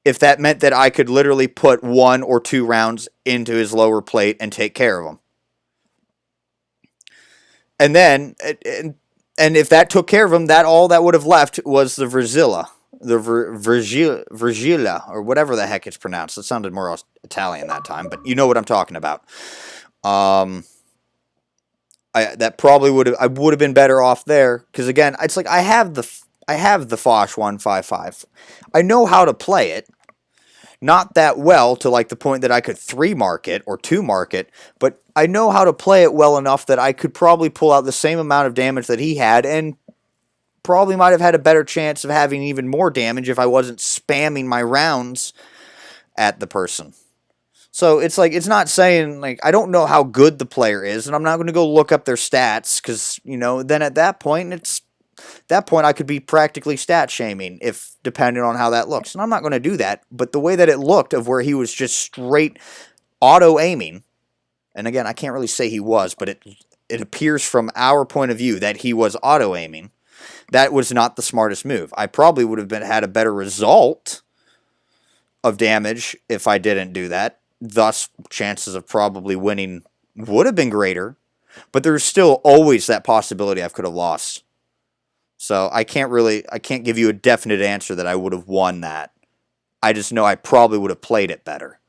if that meant that I could literally put 1 or 2 rounds into his lower plate and take care of him. And then, and if that took care of him, all that would have left was the Virgila, Virgila, or whatever the heck it's pronounced. It sounded more Italian that time, but you know what I'm talking about. That probably I would have been better off there, because again, it's like I have the Foch 155. I know how to play it. Not that well to like the point that I could 3-mark it or 2-mark it, but I know how to play it well enough that I could probably pull out the same amount of damage that he had, and probably might have had a better chance of having even more damage if I wasn't spamming my rounds at the person. So it's like, it's not saying, like, I don't know how good the player is, and I'm not going to go look up their stats, because, then at that point, I could be practically stat shaming, if depending on how that looks. And I'm not going to do that, but the way that it looked, of where he was just straight auto-aiming, and again, I can't really say he was, but it appears from our point of view that he was auto-aiming. That was not the smartest move. I probably would have had a better result of damage if I didn't do that. Thus, chances of probably winning would have been greater, but there's still always that possibility I could have lost. So I can't give you a definite answer that I would have won that. I just know I probably would have played it better.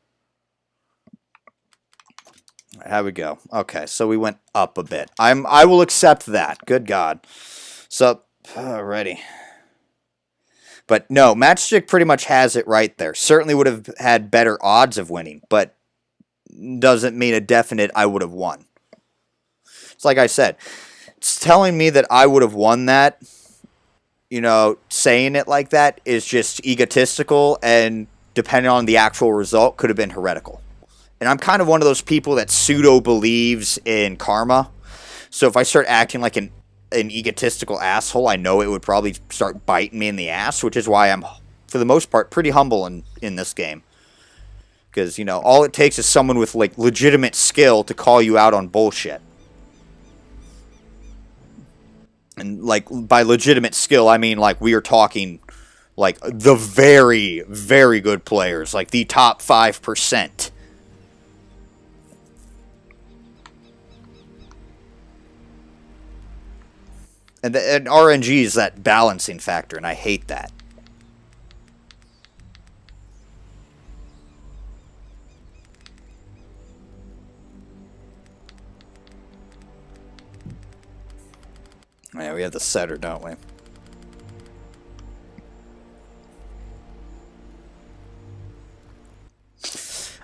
How we go? Okay, so we went up a bit. I will accept that. Good God. So, alrighty. But no, Matchstick pretty much has it right there. Certainly would have had better odds of winning, but doesn't mean a definite I would have won. It's like I said, it's telling me that I would have won that, saying it like that is just egotistical, and depending on the actual result, could have been heretical. And I'm kind of one of those people that pseudo-believes in karma. So if I start acting like an egotistical asshole, I know it would probably start biting me in the ass, which is why I'm, for the most part, pretty humble in this game. Because, all it takes is someone with, like, legitimate skill to call you out on bullshit. And, like, by legitimate skill, I mean, like, we are talking, like, the very, very good players. Like, the top 5%. And RNG is that balancing factor, and I hate that. Yeah, we have the setter, don't we?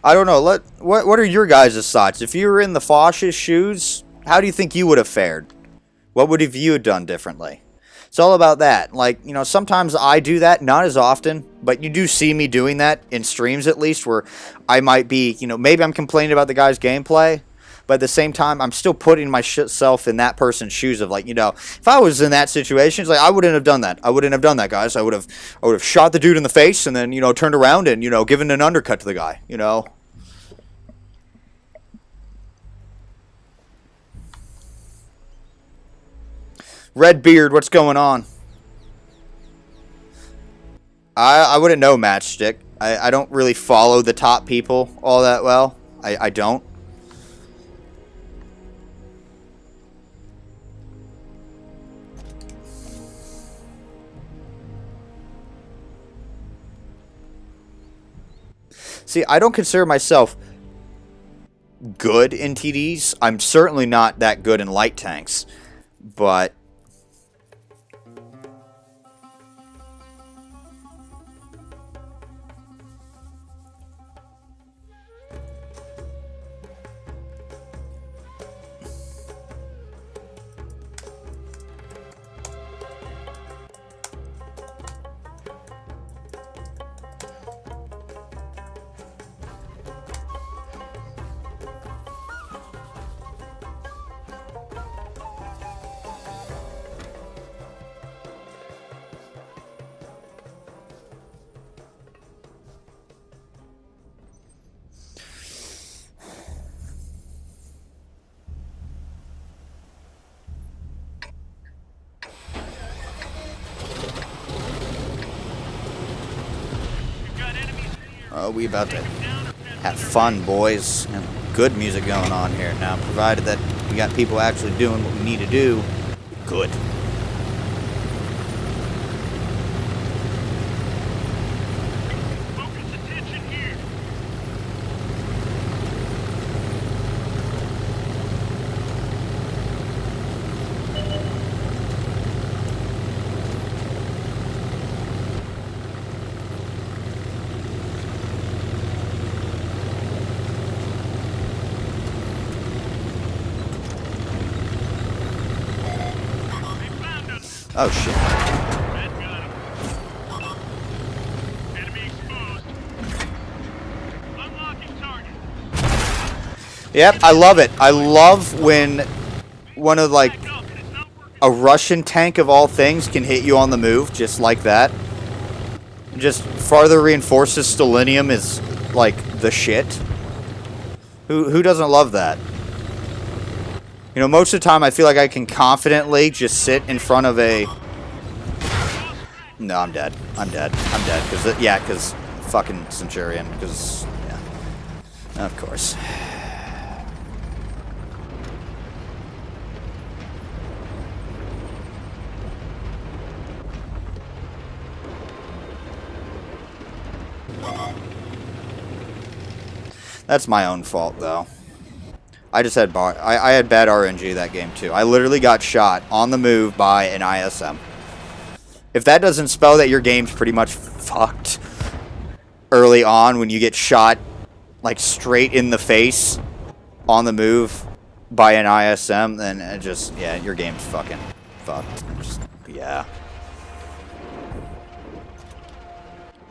I don't know. What are your guys' thoughts? If you were in the Fosh's shoes, how do you think you would have fared? What would have you done differently? It's all about that. Like, you know, sometimes I do that, not as often, but you do see me doing that in streams at least, where I might be, you know, maybe I'm complaining about the guy's gameplay, but at the same time, I'm still putting myself in that person's shoes of like, you know, if I was in that situation, it's like I wouldn't have done that. I wouldn't have done that, guys. I would have shot the dude in the face and then, you know, turned around and, you know, given an undercut to the guy, you know. Redbeard, what's going on? I wouldn't know Matchstick. I don't really follow the top people all that well. I don't. See, I don't consider myself good in TDs. I'm certainly not that good in light tanks. But we about to have fun, boys. And good music going on here now, provided that we got people actually doing what we need to do. Good. Focus attention here. Oh, shit. Red got him. Enemy exposed. Unlocking target. Yep, I love it. I love when one of, like, Back up, and it's not working. a Russian tank of all things can hit you on the move, just like that. Just farther reinforces Stalinium is, like, the shit. Who doesn't love that? You know, most of the time I feel like I can confidently just sit in front of a... No, I'm dead. I'm dead. I'm dead. Cause, yeah, because fucking Centurion. Because, yeah. Of course. That's my own fault, though. I just had I had bad RNG that game too. I literally got shot on the move by an ISM. If that doesn't spell that your game's pretty much fucked early on when you get shot like straight in the face on the move by an ISM, then it just, yeah, your game's fucking fucked. Just, yeah.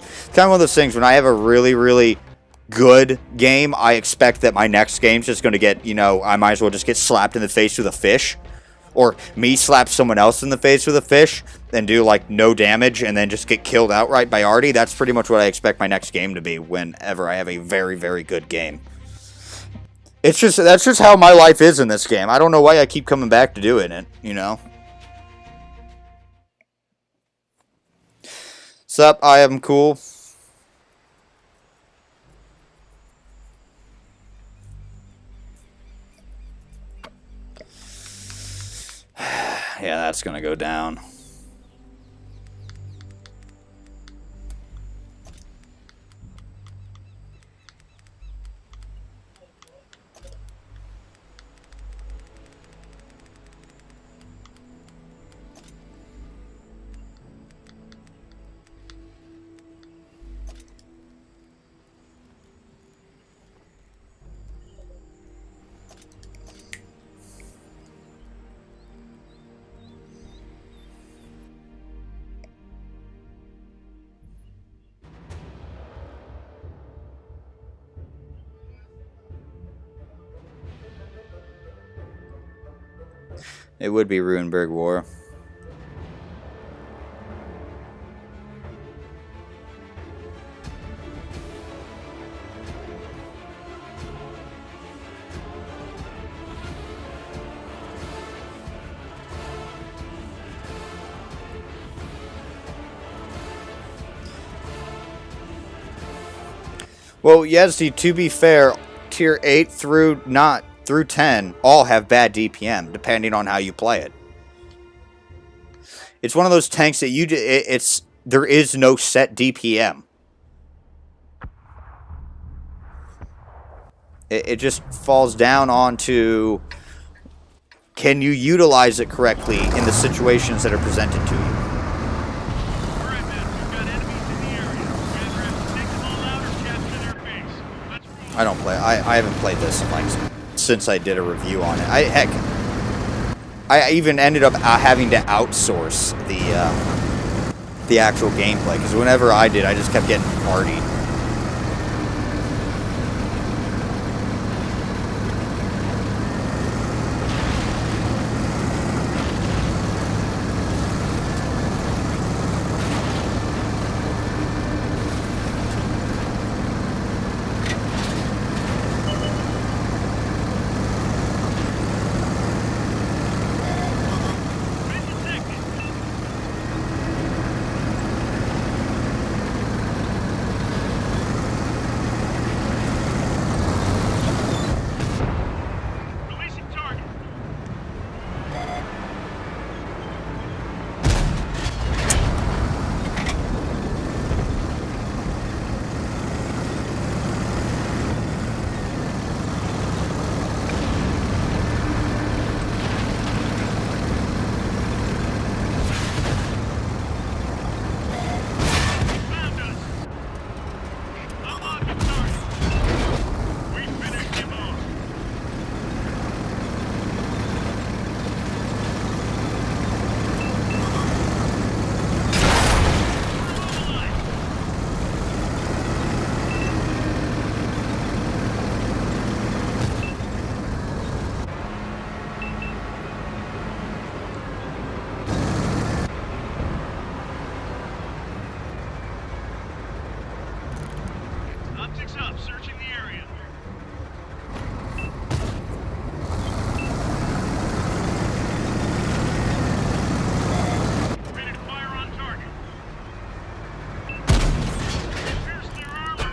It's kind of one of those things when I have a really, really good game, I expect that my next game's just going to get, you know, I might as well just get slapped in the face with a fish. Or me slap someone else in the face with a fish and do, like, no damage and then just get killed outright by Artie. That's pretty much what I expect my next game to be whenever I have a very, very good game. It's just, that's just how my life is in this game. I don't know why I keep coming back to doing it, you know? Sup, I am cool. Yeah, that's gonna go down. It would be Ruinberg War. Well, Yazdi, to be fair, tier 8 through 10 all have bad DPM, depending on how you play it. It's one of those tanks that there is no set DPM. It just falls down onto, can you utilize it correctly in the situations that are presented to you? I don't play. I haven't played this since I did a review on it. I even ended up having to outsource the actual gameplay because whenever I did, I just kept getting partied. Optics up, searching the area. Ready to fire on target. Pierce their armor.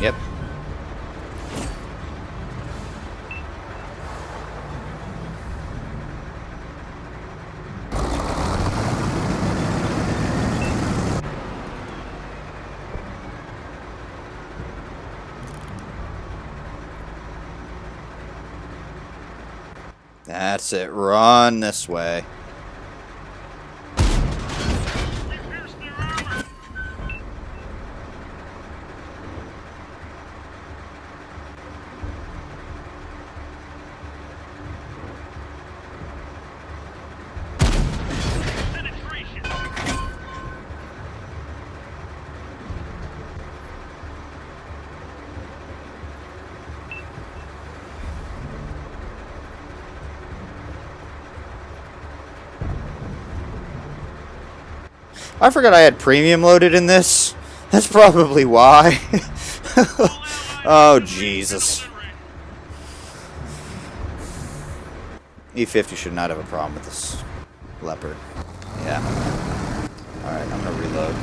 Yep. That's it. Run this way. I forgot I had premium loaded in this. That's probably why. Oh, Jesus. E50 should not have a problem with this Leopard. Yeah. Alright, I'm going to reload.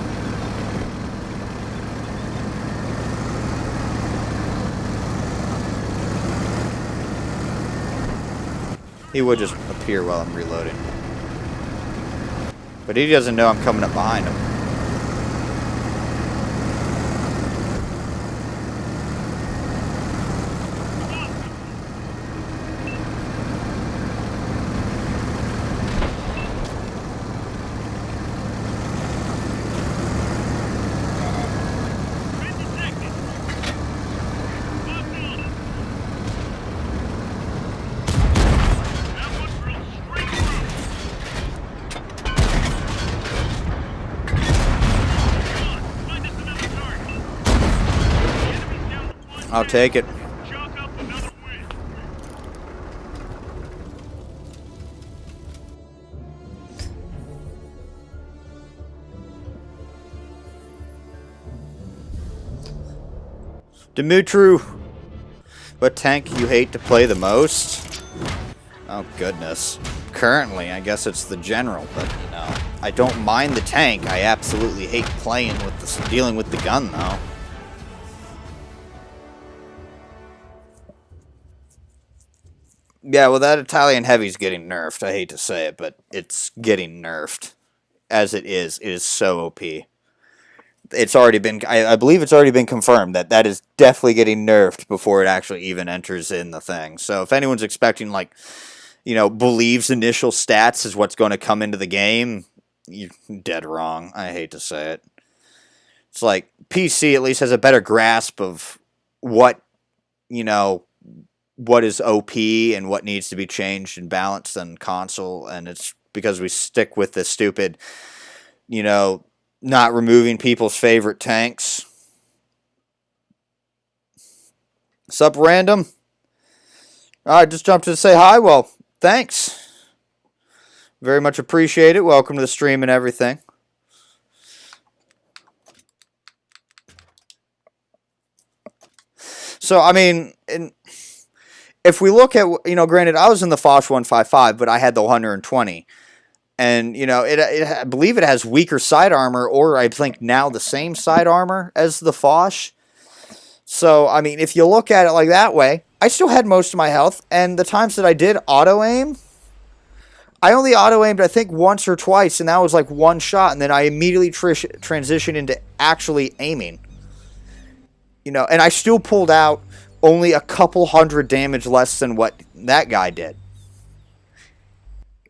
He would just appear while I'm reloading. But he doesn't know I'm coming up behind him. I'll take it. Dimitru, what tank you hate to play the most? Oh goodness. Currently, I guess it's the general, but you know, I don't mind the tank. I absolutely hate playing with the dealing with the gun though. Yeah, well, that Italian heavy's getting nerfed. I hate to say it, but it's getting nerfed. As it is so OP. It's already been, I believe it's already been confirmed that that is definitely getting nerfed before it actually even enters in the thing. So if anyone's expecting, like, you know, believes initial stats is what's going to come into the game, you're dead wrong. I hate to say it. It's like, PC at least has a better grasp of what, you know, what is OP and what needs to be changed and balanced than console, and it's because we stick with the stupid, you know, not removing people's favorite tanks. Sup, random? I just jumped to say hi. Well, thanks. Very much appreciate it. Welcome to the stream and everything. So, I mean, if we look at, you know, granted, I was in the Foch 155, but I had the 120. And, you know, I believe it has weaker side armor, or I think now the same side armor as the Foch. So, I mean, if you look at it like that way, I still had most of my health. And the times that I did auto-aim, I only auto-aimed, I think, once or twice. And that was like one shot. And then I immediately transitioned into actually aiming. You know, and I still pulled out only a couple hundred damage less than what that guy did.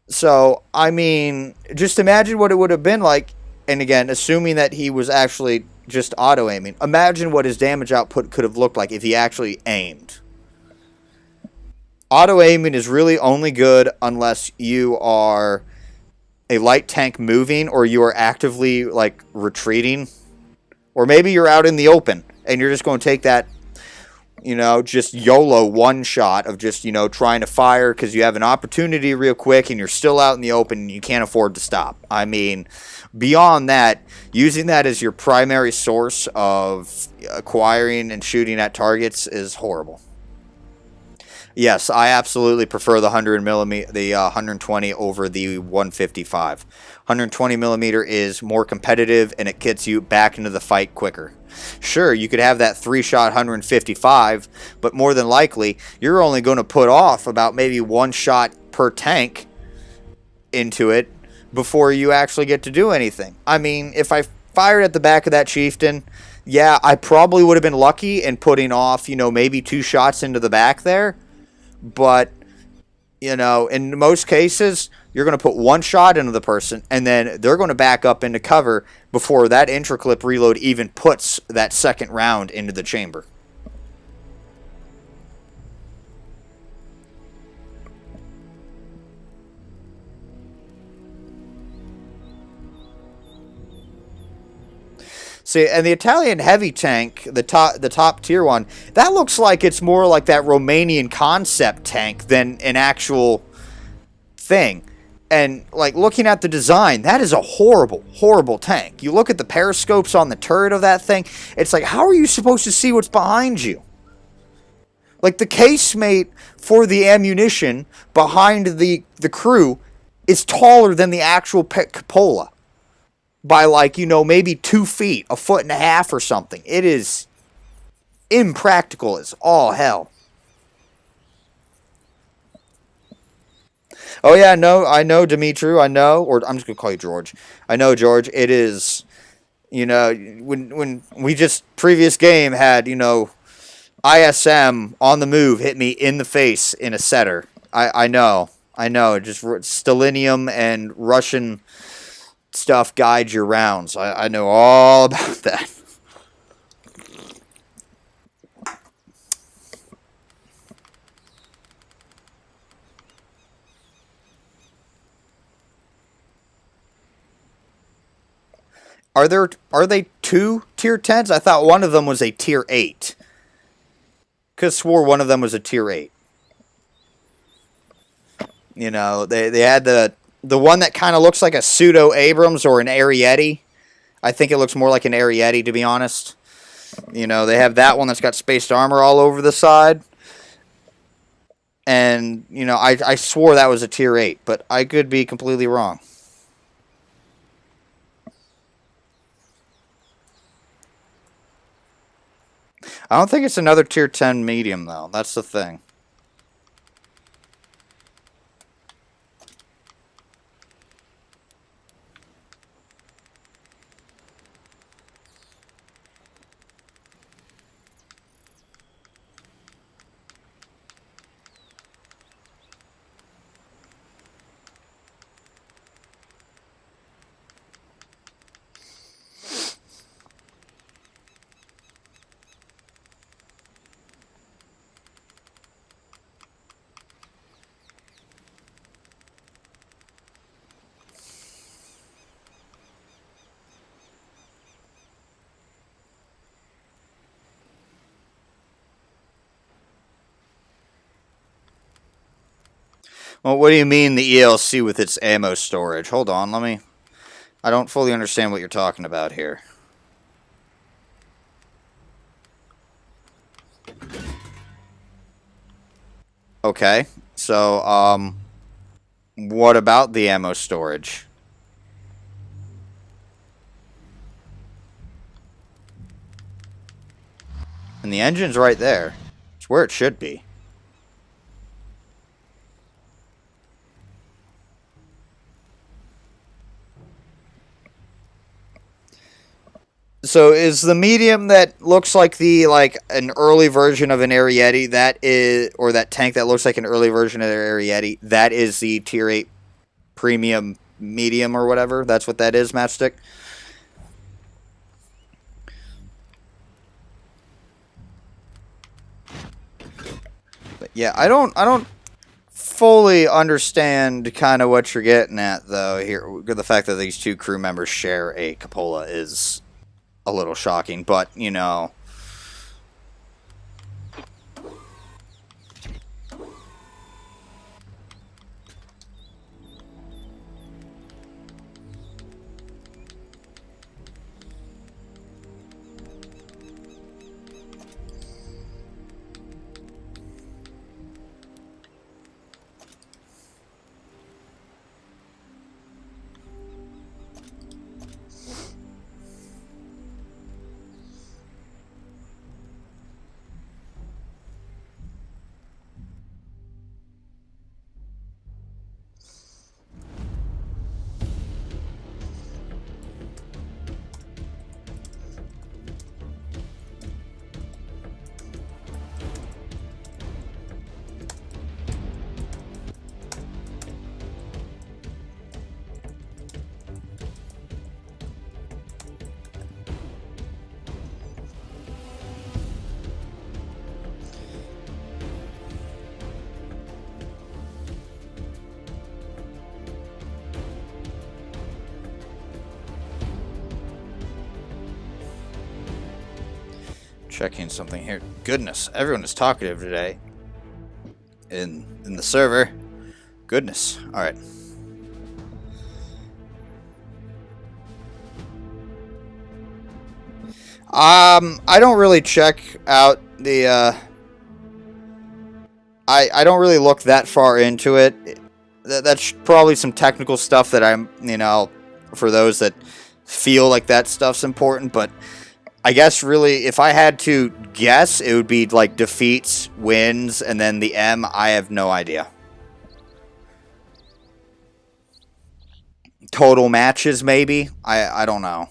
So, I mean, just imagine what it would have been like, and again, assuming that he was actually just auto-aiming. Imagine what his damage output could have looked like if he actually aimed. Auto-aiming is really only good unless you are a light tank moving, or you are actively, like, retreating. Or maybe you're out in the open, and you're just going to take that, you know, just YOLO one shot of just, you know, trying to fire because you have an opportunity real quick and you're still out in the open and you can't afford to stop. I mean, beyond that, using that as your primary source of acquiring and shooting at targets is horrible. Yes, I absolutely prefer the 120 over the 155. 120 millimeter is more competitive and it gets you back into the fight quicker. Sure, you could have that 3-shot 155, but more than likely, you're only going to put off about maybe 1 shot per tank into it before you actually get to do anything. I mean, if I fired at the back of that chieftain, yeah, I probably would have been lucky in putting off, you know, maybe 2 shots into the back there. But, you know, in most cases, you're going to put 1 shot into the person, and then they're going to back up into cover before that intraclip reload even puts that second round into the chamber. See, and the Italian heavy tank, the top tier one, that looks like it's more like that Romanian concept tank than an actual thing. And, like, looking at the design, that is a horrible, horrible tank. You look at the periscopes on the turret of that thing, it's like, how are you supposed to see what's behind you? Like, the casemate for the ammunition behind the crew is taller than the actual cupola. By, like, you know, maybe 2 feet, 1.5 feet or something. It is impractical as all hell. Oh yeah, no, I know Dimitru. I know, or I'm just gonna call you George. I know George. It is, when we just previous game had ISM on the move hit me in the face in a setter. I know. Just Stalinium and Russian stuff guides your rounds. I know all about that. Are they two tier 10s? I thought one of them was a tier 8. Cause swore one of them was a tier 8. They had the one that kind of looks like a pseudo Abrams or an Arietti. I think it looks more like an Arietti, to be honest. They have that one that's got spaced armor all over the side. And, I swore that was a tier 8, but I could be completely wrong. I don't think it's another tier 10 medium, though. That's the thing. Well, what do you mean the ELC with its ammo storage? Hold on, I don't fully understand what you're talking about here. Okay, so, what about the ammo storage? And the engine's right there. It's where it should be. So is the medium that looks like an early version of an Arietti, or that tank that looks like an early version of an Arietti, that is the tier 8 premium medium or whatever? That's what that is, Matchstick? But yeah, I don't fully understand kind of what you're getting at, though, here. The fact that these two crew members share a cupola is a little shocking, but checking something here. Goodness, everyone is talkative today in the server. Goodness. All right. I don't really check out the I don't really look that far into it. That's probably some technical stuff that I'm, for those that feel like that stuff's important, but I guess really, if I had to guess, it would be like defeats, wins, and then the M. I have no idea. total matches, maybe. I don't know.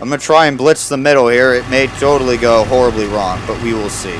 I'm going to try and blitz the middle here. It may totally go horribly wrong, but we will see.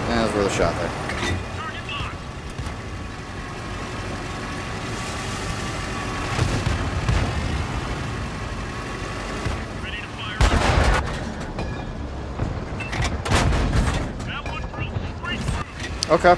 That was worth a shot there. Okay.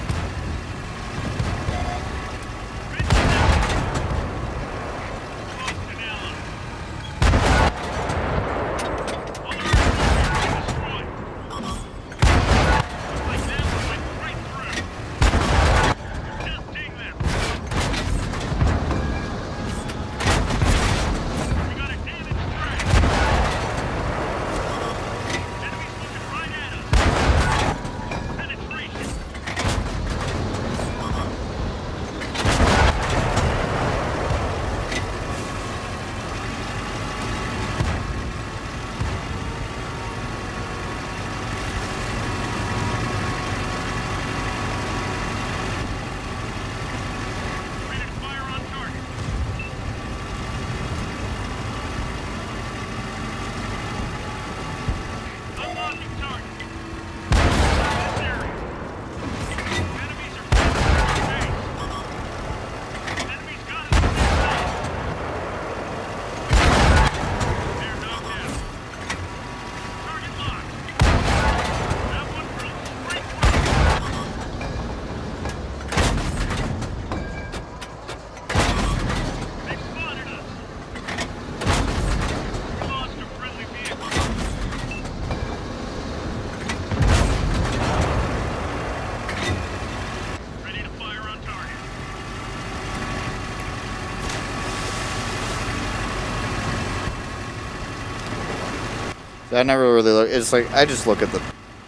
I never really look. It's like I just look at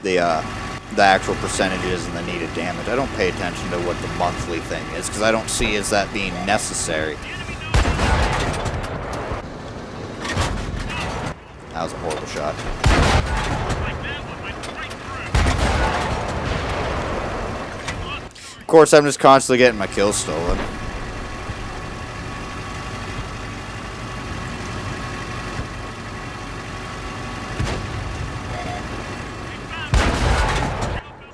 the actual percentages and the needed damage. I don't pay attention to what the monthly thing is because I don't see as that being necessary. That was a horrible shot. Of course, I'm just constantly getting my kills stolen.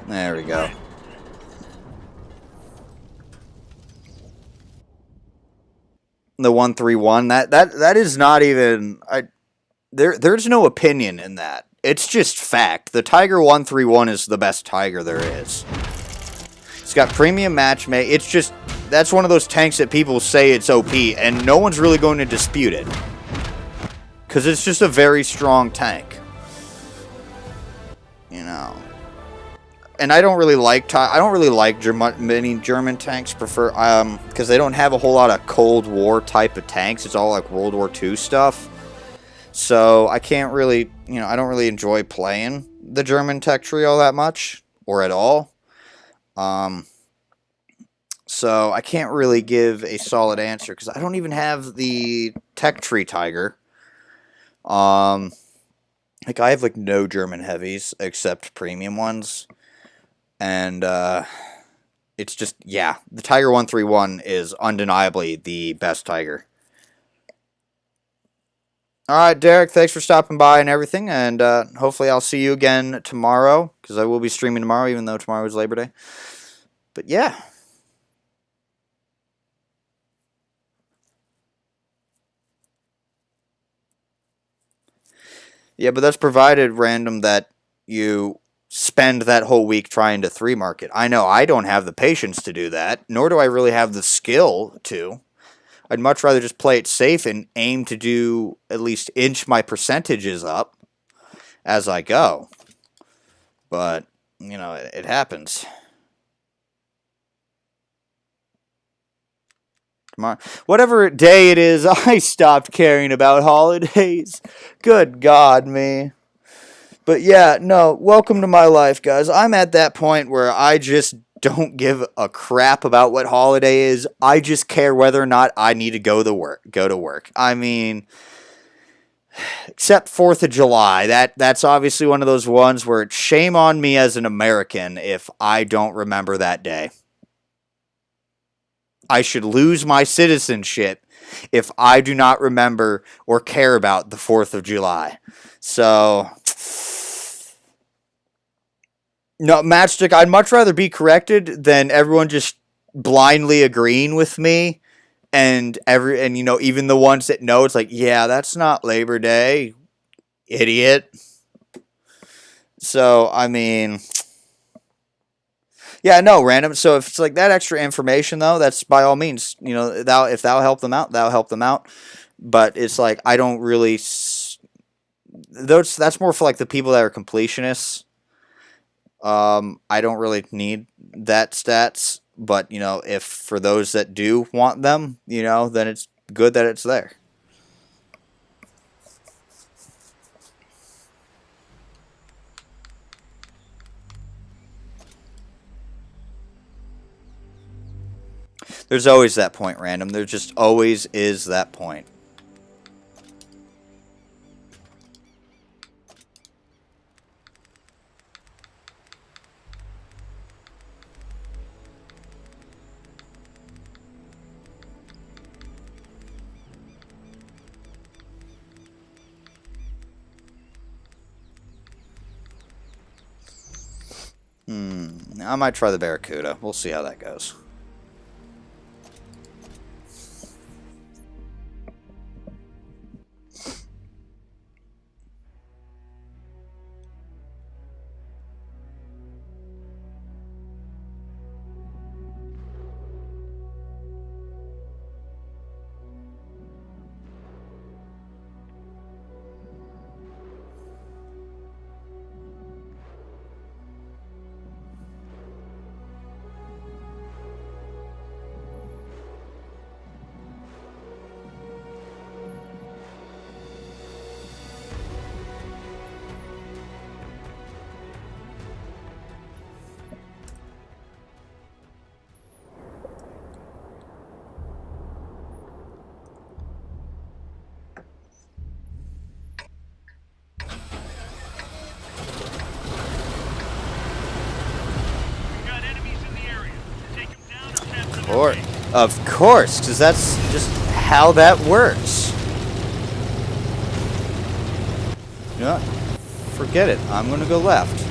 There we go. The 131. That is not even. There's no opinion in that. It's just fact. The Tiger 131 is the best Tiger there is. It's got premium matchmake. It's just that's one of those tanks that people say it's OP, and no one's really going to dispute it because it's just a very strong tank. You know. And I don't really like many German tanks. Prefer because they don't have a whole lot of Cold War type of tanks. It's all like World War II stuff. So I can't really, I don't really enjoy playing the German tech tree all that much or at all. So I can't really give a solid answer because I don't even have the tech tree Tiger. Like I have like no German heavies except premium ones. And it's just, yeah, the Tiger 131 is undeniably the best Tiger. All right, Derek, thanks for stopping by and everything, and hopefully I'll see you again tomorrow, because I will be streaming tomorrow, even though tomorrow is Labor Day. But yeah. Yeah, but that's provided, Random, that you spend that whole week trying to 3 market. I know I don't have the patience to do that, nor do I really have the skill to. I'd much rather just play it safe and aim to do at least inch my percentages up as I go. But, you know, it happens. Tomorrow, whatever day it is, I stopped caring about holidays. Good God, me. But yeah, no, welcome to my life, guys. I'm at that point where I just don't give a crap about what holiday is. I just care whether or not I need to go to work. I mean, except 4th of July. That's obviously one of those ones where it's shame on me as an American if I don't remember that day. I should lose my citizenship if I do not remember or care about the 4th of July. So, no, Matchstick, I'd much rather be corrected than everyone just blindly agreeing with me. And you know, even the ones that know, it's like, yeah, that's not Labor Day, idiot. So, I mean, yeah, no, Random. So if it's like that extra information, though, that's by all means, you know, if thou help them out, thou help them out. But it's like, I don't really, that's more for like the people that are completionists. I don't really need that stats, but you know, if for those that do want them, you know, then it's good that it's there. There's always that point, Random. There just always is that point. I might try the Barracuda. We'll see how that goes. Or, of course, because that's just how that works. You know what? Forget it. I'm going to go left.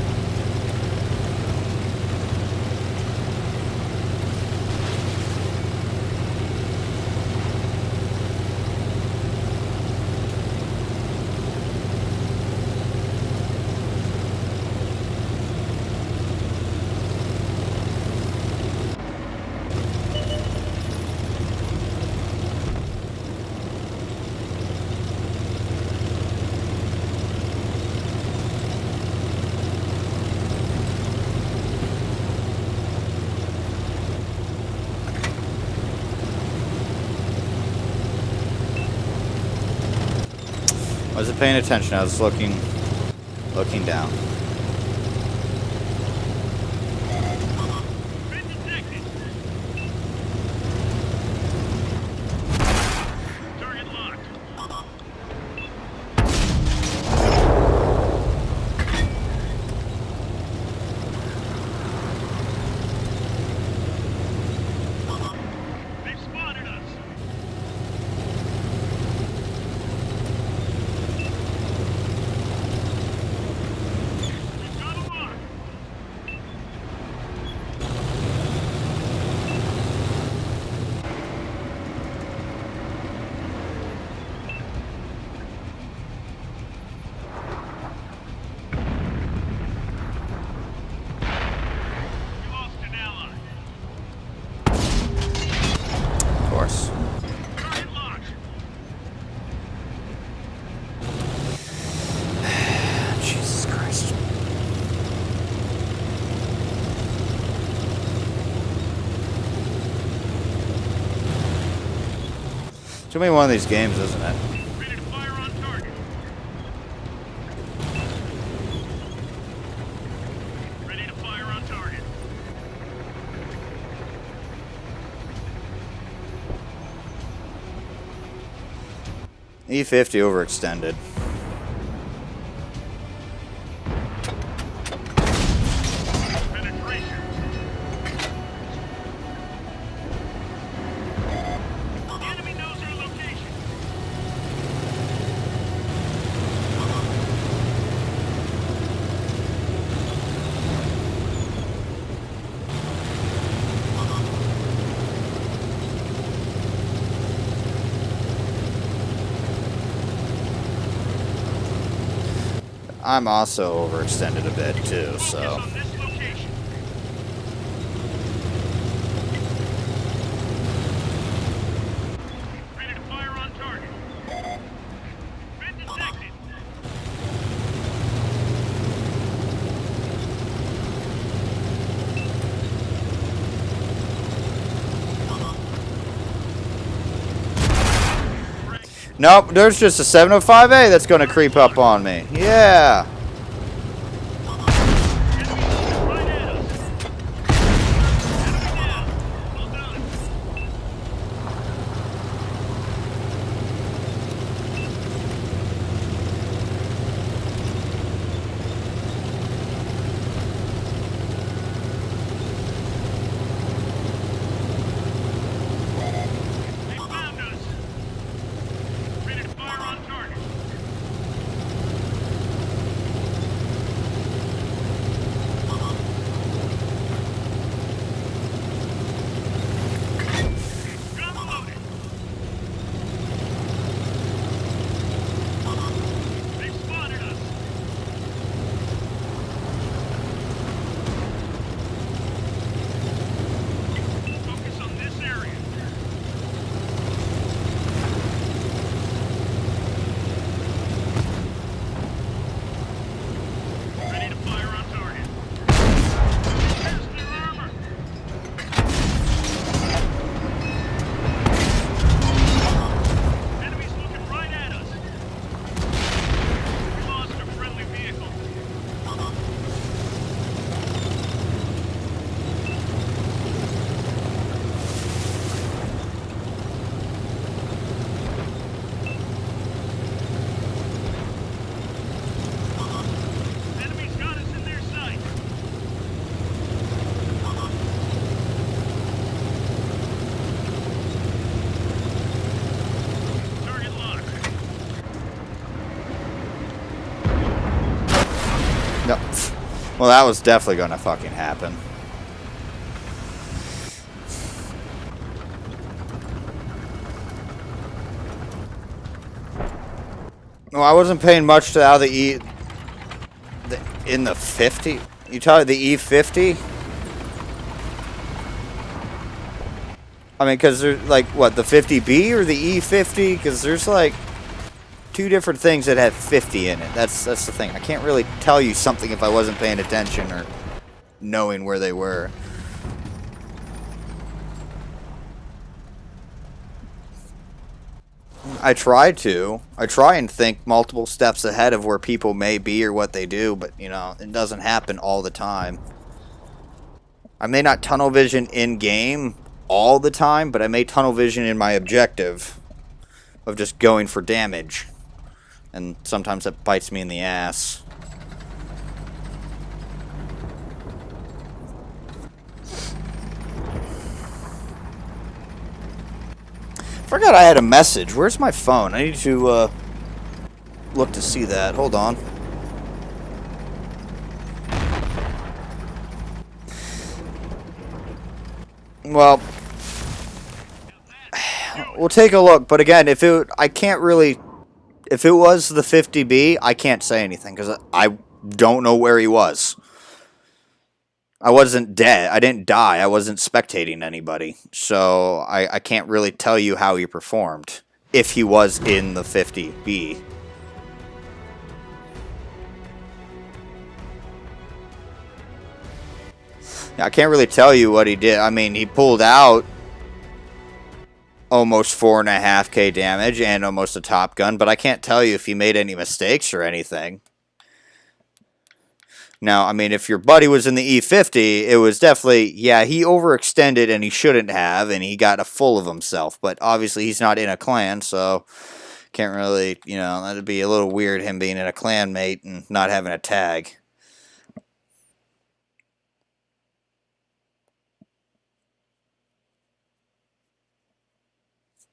I wasn't paying attention. I was looking down. Target locked. Too many one of these games, isn't it? Ready to fire on target. Ready to fire on target. E50 overextended. Penetration. The enemy knows our location. I'm also overextended a bit too, Focus so. on this location. Ready to fire on target. Been detected. Nope, there's just a 705A that's gonna creep up on me. Yeah. Enemy moving right at us. Enemy down. Well done. They found us. Ready to fire on target. Gun loaded. They've spotted us. Focus on this area. Ready to fire on target. Pierce their armor. Enemies looking right at us. We lost a friendly vehicle. Enemies got us in their sight. Target locked. No. Well, that was definitely gonna fucking happen. Well, I wasn't paying much to how the in the 50. You talking the E50? I mean, because there's like what, the 50B or the E50? Because there's like two different things that have 50 in it. That's the thing. I can't really tell you something if I wasn't paying attention or knowing where they were. I try and think multiple steps ahead of where people may be or what they do, but you know, it doesn't happen all the time. I may not tunnel vision in game all the time, but I may tunnel vision in my objective of just going for damage. And sometimes that bites me in the ass. Forgot I had a message. Where's my phone? I need to look to see that. Hold on. Well, we'll take a look. But again, if it was the 50B, I can't say anything because I don't know where he was. I wasn't dead. I didn't die. I wasn't spectating anybody. So I can't really tell you how he performed if he was in the 50B. I can't really tell you what he did. I mean, he pulled out almost 4.5k damage and almost a top gun, but I can't tell you if he made any mistakes or anything. Now, I mean, if your buddy was in the E50, it was definitely, yeah, he overextended and he shouldn't have, and he got a full of himself. But obviously, he's not in a clan, so can't really, you know, that'd be a little weird, him being in a clan mate and not having a tag.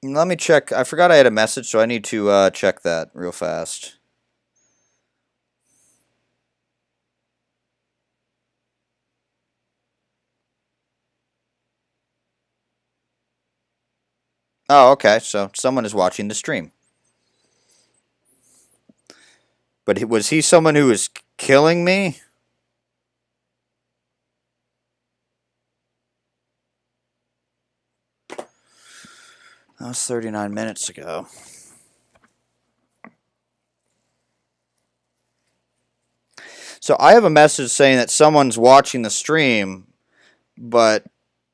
Let me check. I forgot I had a message, so I need to check that real fast. Oh, okay. So someone is watching the stream. But was he someone who was killing me? That was 39 minutes ago. So I have a message saying that someone's watching the stream, but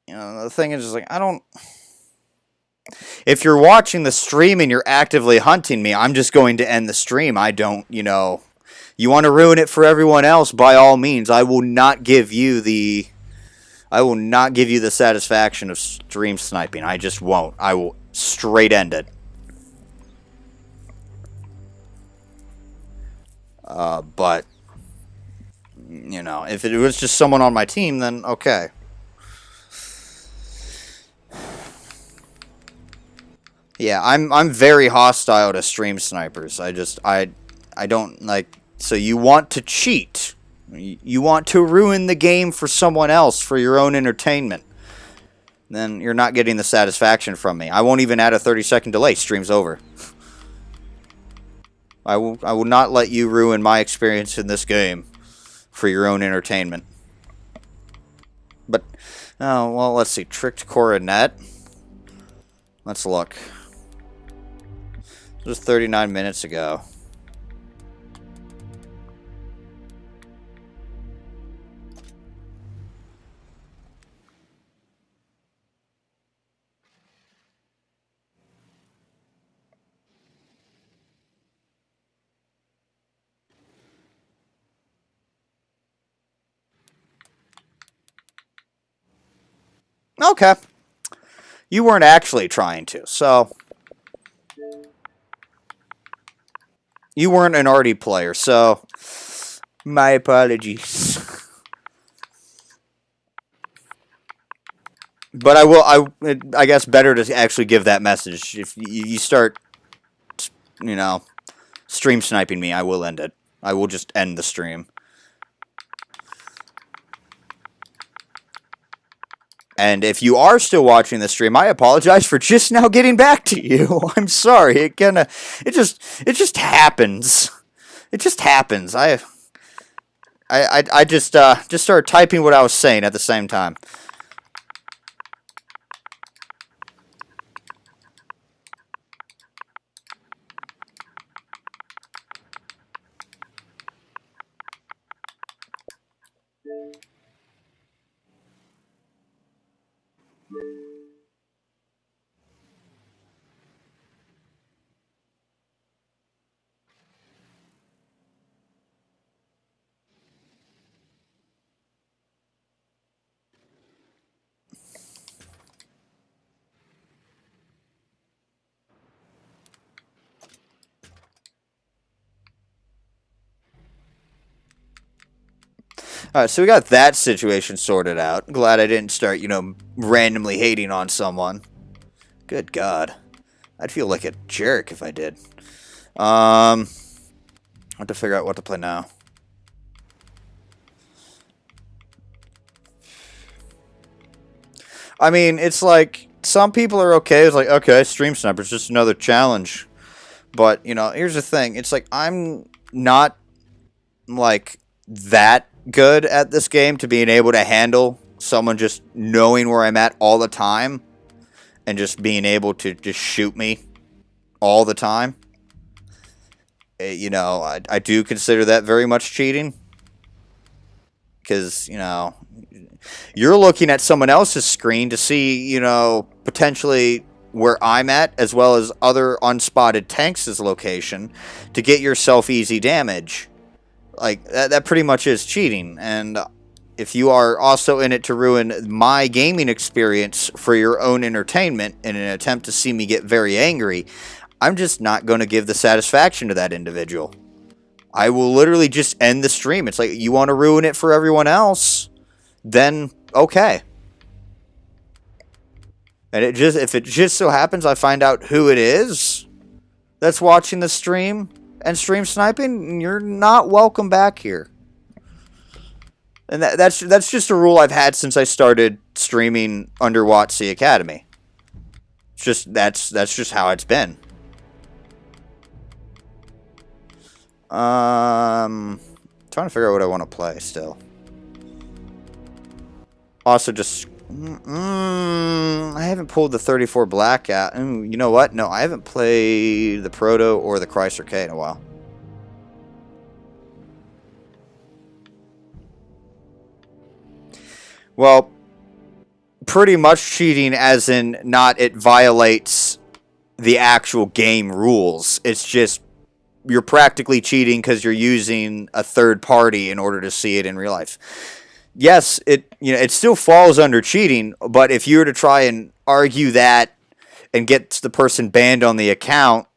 you know the thing is just like I don't. If you're watching the stream and you're actively hunting me, I'm just going to end the stream. I don't, you know, you want to ruin it for everyone else, by all means. I will not give you the satisfaction of stream sniping. I just won't. I will straight end it. But you know, if it was just someone on my team, then okay. Yeah, I'm very hostile to stream snipers. I don't like. So you want to cheat? You want to ruin the game for someone else for your own entertainment? Then you're not getting the satisfaction from me. I won't even add a 30-second delay. Stream's over. I will not let you ruin my experience in this game for your own entertainment. But oh well, let's see. Tricked coronet. Let's look. It was 39 minutes ago. Okay. You weren't actually trying to, so you weren't an arty player, so my apologies. But I guess better to actually give that message. If you start, you know, stream sniping me, I will end it. I will just end the stream. And if you are still watching the stream, I apologize for just now getting back to you. I'm sorry. It just happens. It just happens. I just started typing what I was saying at the same time. Alright, so we got that situation sorted out. Glad I didn't start, you know, randomly hating on someone. Good God. I'd feel like a jerk if I did. I have to figure out what to play now. I mean, it's like, some people are okay. It's like, okay, Stream Sniper's just another challenge. But, you know, here's the thing. It's like, I'm not, like, that good at this game to being able to handle someone just knowing where I'm at all the time and just being able to just shoot me all the time. You know, I do consider that very much cheating. Because, you know, you're looking at someone else's screen to see, you know, potentially where I'm at, as well as other unspotted tanks' location, to get yourself easy damage. Like, that pretty much is cheating. And if you are also in it to ruin my gaming experience for your own entertainment in an attempt to see me get very angry, I'm just not going to give the satisfaction to that individual. I will literally just end the stream. It's like, you want to ruin it for everyone else? Then, okay. And if it just so happens I find out who it is that's watching the stream and stream sniping, you're not welcome back here. And that's just a rule I've had since I started streaming under WotC Academy. It's just that's just how it's been. Trying to figure out what I want to play still. Also, just I haven't pulled the 34 Black out. You know what? No, I haven't played the Proto or the Chrysler K in a while. Well, pretty much cheating as in not it violates the actual game rules. It's just you're practically cheating because you're using a third party in order to see it in real life. Yes, it still falls under cheating, but if you were to try and argue that and get the person banned on the account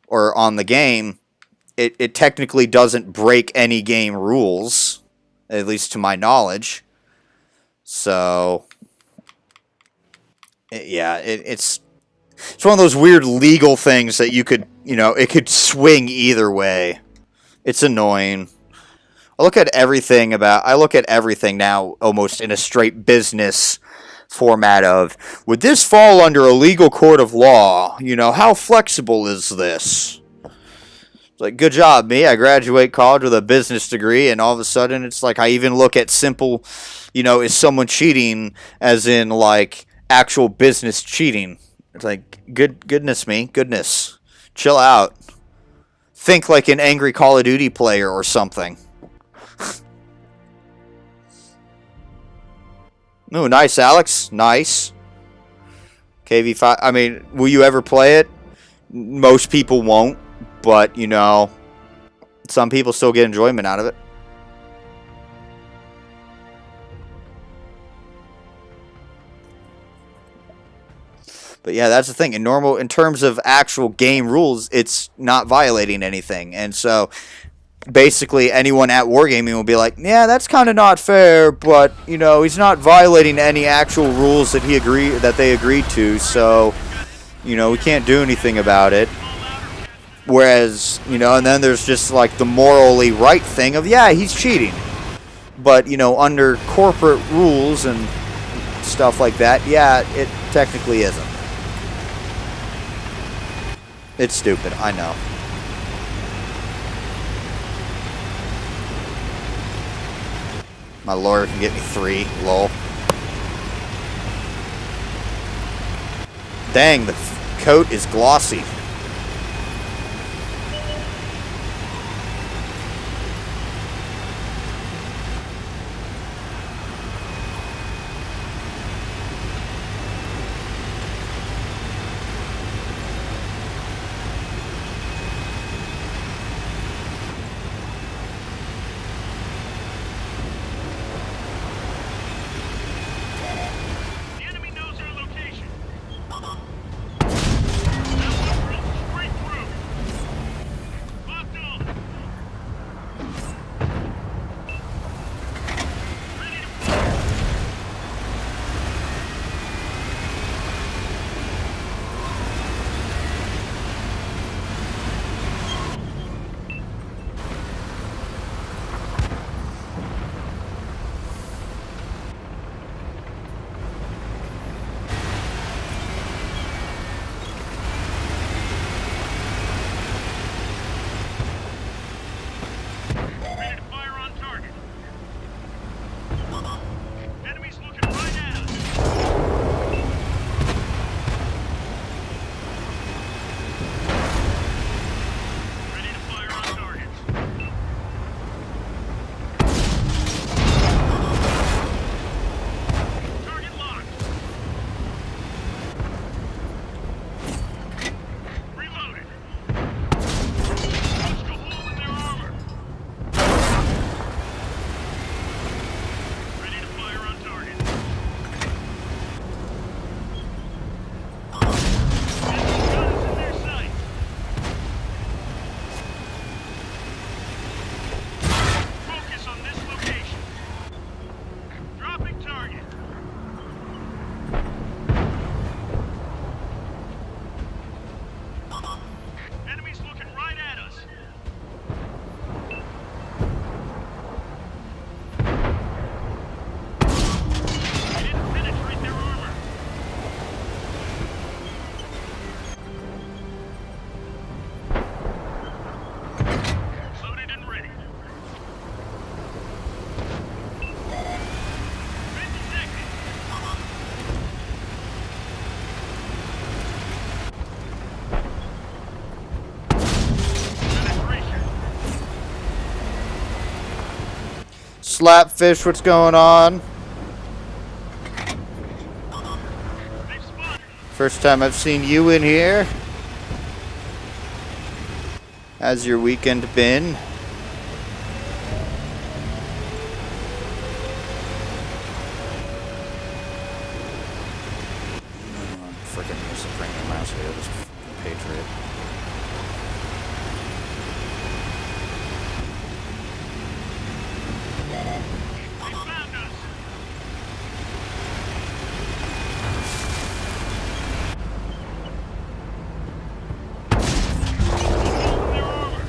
or on the game, it technically doesn't break any game rules, at least to my knowledge. So, yeah, it's one of those weird legal things that you could, it could swing either way. It's annoying. I look at everything now almost in a straight business format of, would this fall under a legal court of law? How flexible is this? It's like, good job, me. I graduate college with a business degree, and all of a sudden it's like I even look at simple, is someone cheating as in like actual business cheating? It's like, goodness. Chill out. Think like an angry Call of Duty player or something. Ooh, nice, Alex. Nice. KV5. I mean, will you ever play it? Most people won't, but, some people still get enjoyment out of it. But yeah, that's the thing. In terms of actual game rules, it's not violating anything. And so basically anyone at Wargaming will be like, yeah, that's kind of not fair, but he's not violating any actual rules that they agreed to, so we can't do anything about it. Whereas, and then there's just like the morally right thing of, yeah, he's cheating. But, under corporate rules and stuff like that, yeah, it technically isn't. It's stupid, I know. My lawyer can get me 3, lol. Dang, the coat is glossy. Slapfish, what's going on? They've spotted. First time I've seen you in here. How's your weekend been? Freaking music bringing the mouse here, this Patriot. They found us. Their armor.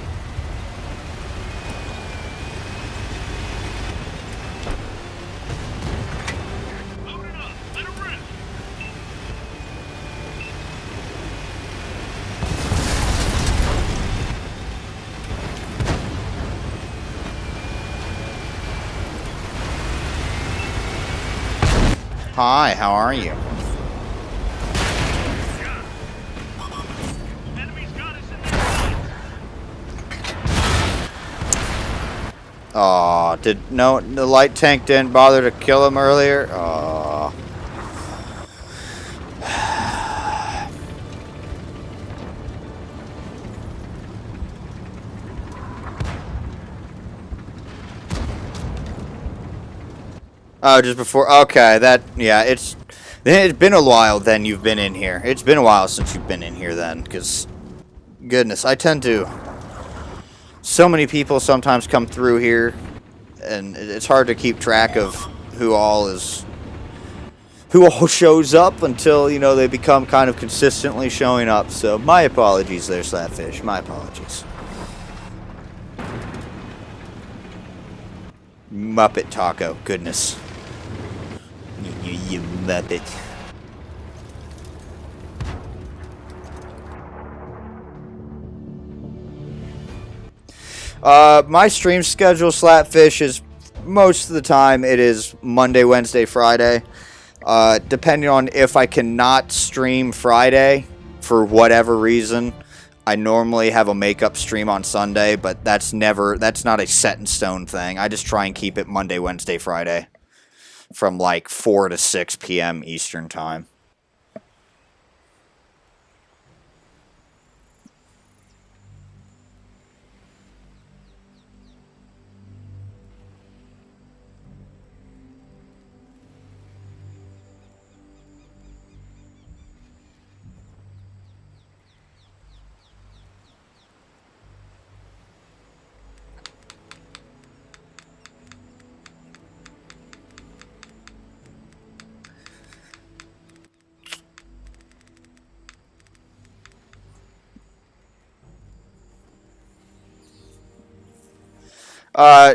Load it up. Let it rip. Hi, how are you? Enemies got us in their sights. Aw, the light tank didn't bother to kill him earlier? Aw. Oh, just before. Okay, yeah, it's been a while then you've been in here. It's been a while since you've been in here then, because, goodness, I tend to. So many people sometimes come through here, and it's hard to keep track of who all shows up until, you know, they become kind of consistently showing up. So, my apologies there, Slapfish. My apologies. Muppet Taco, goodness. You muppet. My stream schedule, Slapfish, is most of the time it is Monday, Wednesday, Friday. Depending on if I cannot stream Friday for whatever reason, I normally have a makeup stream on Sunday, but that's not a set in stone thing. I just try and keep it Monday, Wednesday, Friday from like 4 to 6 p.m. Eastern time.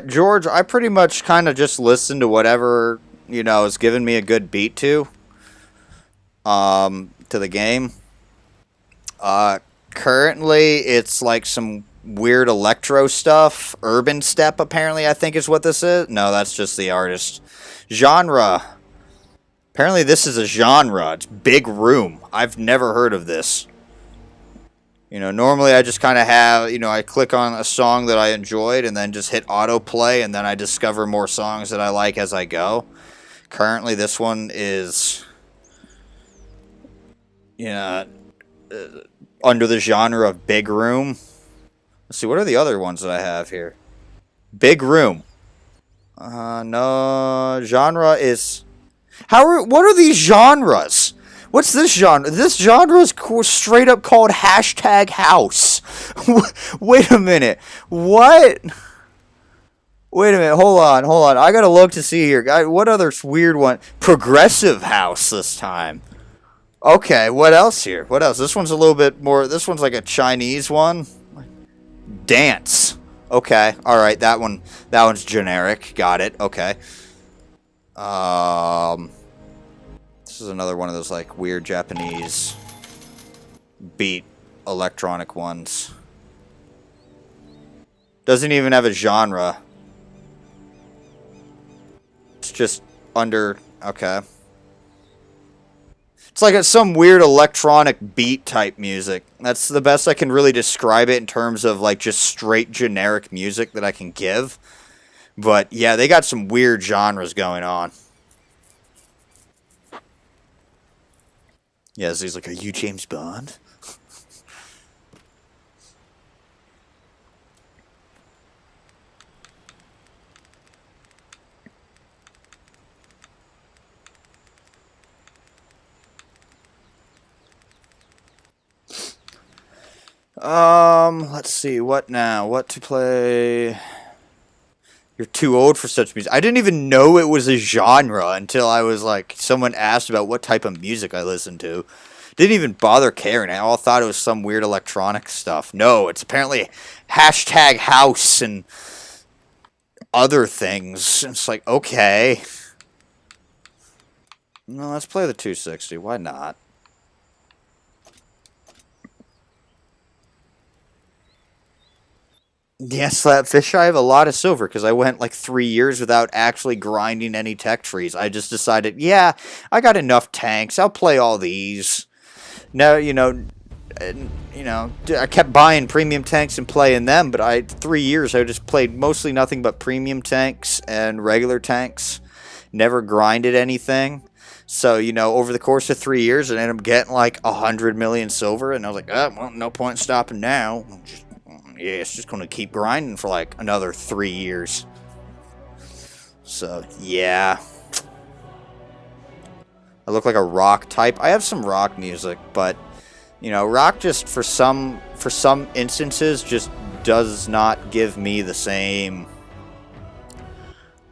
George, I pretty much kind of just listen to whatever, you know, is giving me a good beat to the game. Currently, it's like some weird electro stuff. Urban Step, apparently, I think is what this is. No, that's just the artist. Genre. Apparently, this is a genre. It's Big Room. I've never heard of this. You know, normally I just kind of have, you know, I click on a song that I enjoyed and then just hit autoplay, and then I discover more songs that I like as I go. Currently, this one is, you know, under the genre of Big Room. Let's see, what are the other ones that I have here? Big Room. No, genre is... what are these genres? What's this genre? This genre is straight up called hashtag house. Wait a minute. What? Wait a minute. Hold on. I gotta look to see here. What other weird one? Progressive house this time. Okay, what else here? What else? This one's a little bit more... This one's like a Chinese one. Dance. Okay, alright, that one's generic. Got it, okay. This is another one of those, like, weird Japanese beat electronic ones. Doesn't even have a genre. It's just under... Okay. It's like some weird electronic beat type music. That's the best I can really describe it in terms of, like, just straight generic music that I can give. But yeah, they got some weird genres going on. Yeah, so he's like, "Are you James Bond?" Let's see, what now? What to play? You're too old for such music. I didn't even know it was a genre until I was like, someone asked about what type of music I listened to. Didn't even bother caring. I all thought it was some weird electronic stuff. No, it's apparently hashtag house and other things. It's like, okay. No, let's play the 260. Why not? Yes, Slapfish, I have a lot of silver because I went like 3 years without actually grinding any tech trees. I just decided, yeah, I got enough tanks. I'll play all these. No, I kept buying premium tanks and playing them, but 3 years I just played mostly nothing but premium tanks and regular tanks. Never grinded anything. So, over the course of 3 years, I ended up getting like 100 million silver, and I was like, oh, well, no point stopping now. Yeah, it's just going to keep grinding for like another 3 years. So, yeah. I look like a rock type. I have some rock music, but, rock just for some instances just does not give me the same,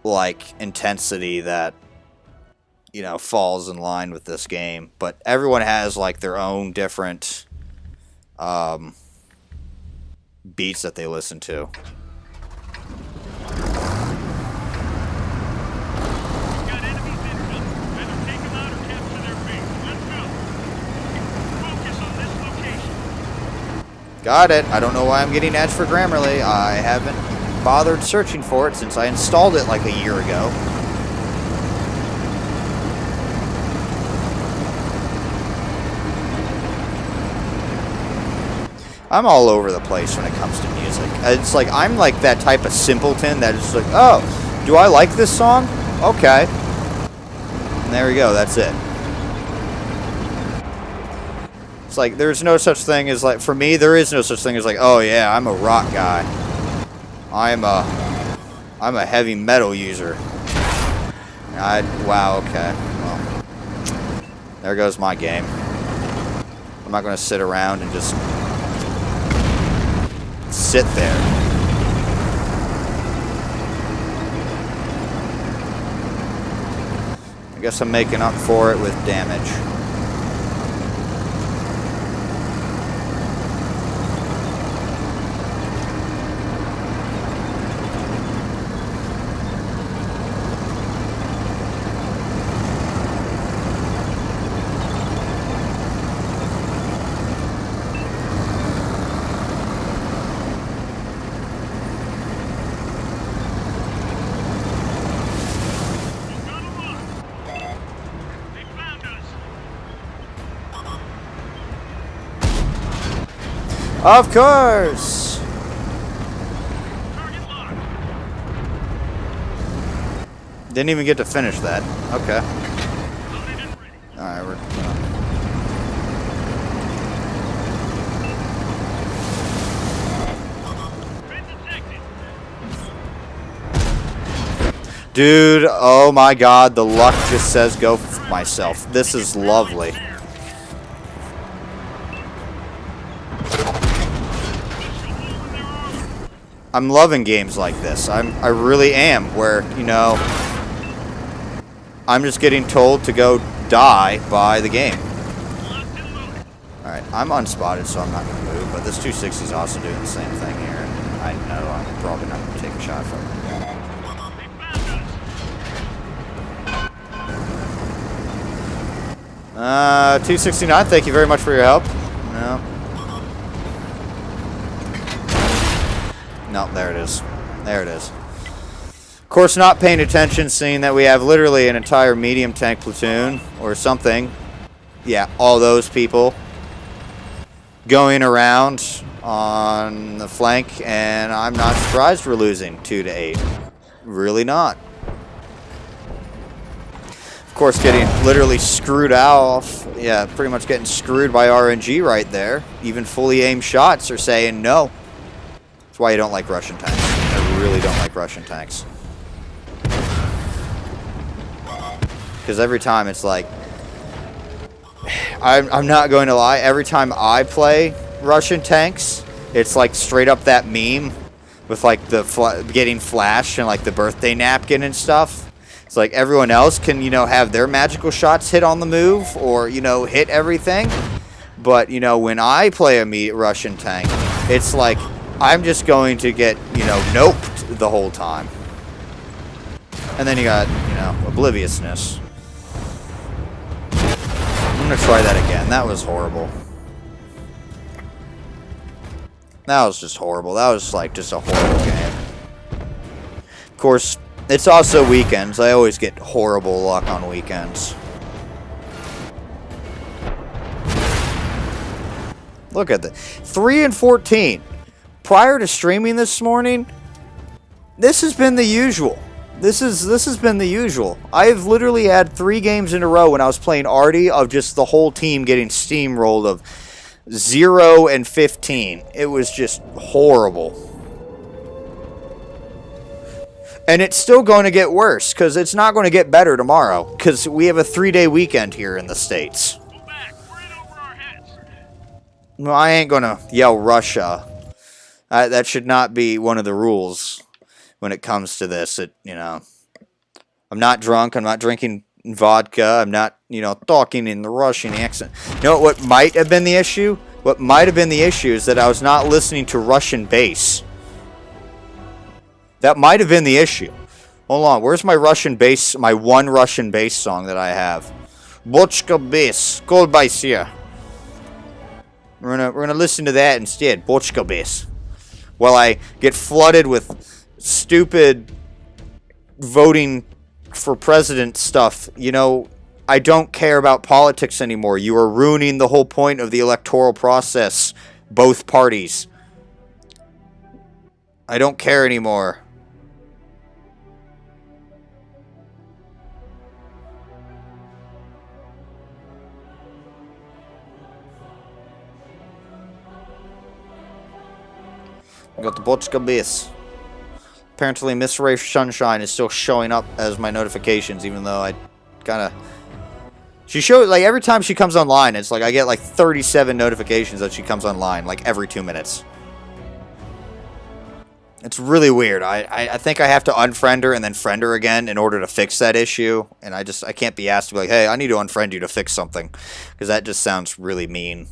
like, intensity that, falls in line with this game. But everyone has, like, their own different, beats that they listen to. Got enemies incoming. Better take them out or capture their base. Let's go. Focus on this location. Got it. I don't know why I'm getting ads for Grammarly. I haven't bothered searching for it since I installed it like a year ago. I'm all over the place when it comes to music. It's like, I'm like that type of simpleton that is like, oh, do I like this song? Okay. And there we go, that's it. It's like, there's no such thing as like, for me, there is no such thing as like, oh yeah, I'm a rock guy. I'm a heavy metal user. Wow, okay. Well, there goes my game. I'm not going to sit around and just sit there. I guess I'm making up for it with damage. Of course! Didn't even get to finish that. Okay. Alright, we're... Dude, oh my god, the luck just says go f myself. This is lovely. I'm loving games like this. I really am, where, I'm just getting told to go die by the game. Alright, I'm unspotted, so I'm not going to move, but this 260 is also doing the same thing here. And I know I'm probably not going to take a shot from it. 269, thank you very much for your help. No. No, there it is. There it is. Of course, not paying attention, seeing that we have literally an entire medium tank platoon or something. Yeah, all those people going around on the flank, and I'm not surprised we're losing 2 to 8. Really not. Of course, getting literally screwed off. Yeah, pretty much getting screwed by RNG right there. Even fully aimed shots are saying no. That's why you don't like Russian tanks. I really don't like Russian tanks. Because every time it's like... I'm not going to lie. Every time I play Russian tanks, it's like straight up that meme with like the getting flash and like the birthday napkin and stuff. It's like everyone else can, you know, have their magical shots hit on the move or, you know, hit everything. But, you know, when I play a Russian tank, it's like I'm just going to get, you know, noped the whole time. And then you got, you know, obliviousness. I'm going to try that again. That was horrible. That was just horrible. That was like just a horrible game. Of course, it's also weekends. I always get horrible luck on weekends. Look at that. 3 and 14. Prior to streaming this morning, this has been the usual. This has been the usual. I've literally had 3 games in a row when I was playing Artie of just the whole team getting steamrolled of 0 and 15. It was just horrible. And it's still going to get worse because it's not going to get better tomorrow because we have a 3-day weekend here in the States. Go back. We're in over our heads. Well, I ain't going to yell Russia. That should not be one of the rules when it comes to this. You know, I'm not drunk. I'm not drinking vodka. I'm not, you know, talking in the Russian accent. You know what might have been the issue? What might have been the issue is that I was not listening to Russian bass. That might have been the issue. Hold on. Where's my Russian bass? My one Russian bass song that I have. Bochka bass. Kolbaisia. We're gonna listen to that instead. Bochka bass. While I get flooded with stupid voting for president stuff. You know, I don't care about politics anymore. You are ruining the whole point of the electoral process. Both parties. I don't care anymore. I got the Bochka bass. Apparently, Miss Ray Sunshine is still showing up as my notifications, even though I kind of... She shows, like, every time she comes online, it's like I get, like, 37 notifications that she comes online, like, every 2 minutes. It's really weird. I think I have to unfriend her and then friend her again in order to fix that issue. And I can't be asked to be like, hey, I need to unfriend you to fix something. Because that just sounds really mean.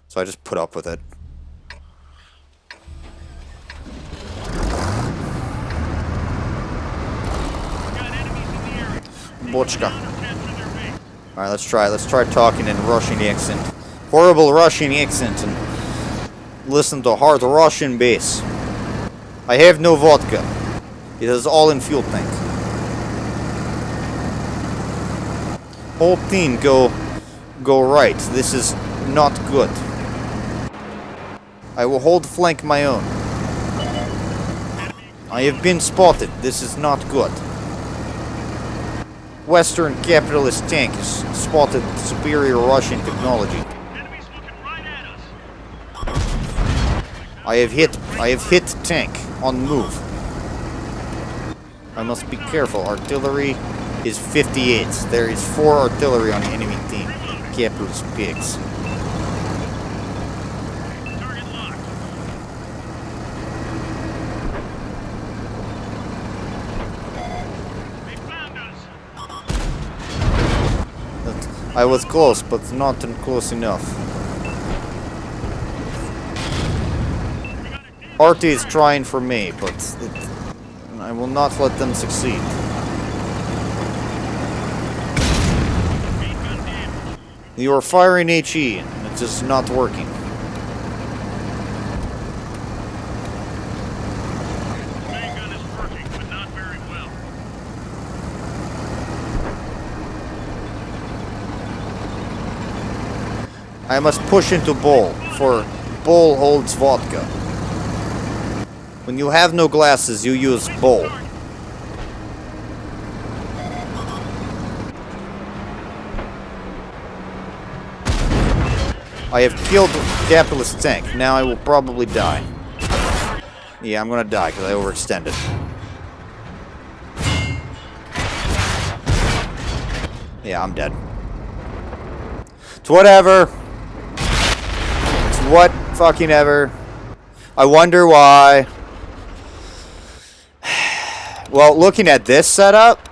So I just put up with it. Bochka. Alright, let's try. Let's try talking in Russian accent. Horrible Russian accent. And listen to hard Russian bass. I have no vodka. It is all in fuel tank. Whole team go right. This is not good. I will hold flank my own. I have been spotted. This is not good. Western capitalist tank has spotted superior Russian technology. Enemies looking right at us. I have hit tank on move. I must be careful. Artillery is 58. There is 4 artillery on the enemy team. Capitalist pigs. Target locked. They found us. I was close, but not close enough. Artie is trying for me, but I will not let them succeed. You are firing HE, and it is not working. Main gun is working, but not very well. I must push into Bull, for Bull holds vodka. When you have no glasses, you use Bull. I have killed the capitalist tank. Now I will probably die. Yeah, I'm gonna die because I overextended. Yeah, I'm dead. It's whatever. It's what fucking ever. I wonder why. Well, looking at this setup,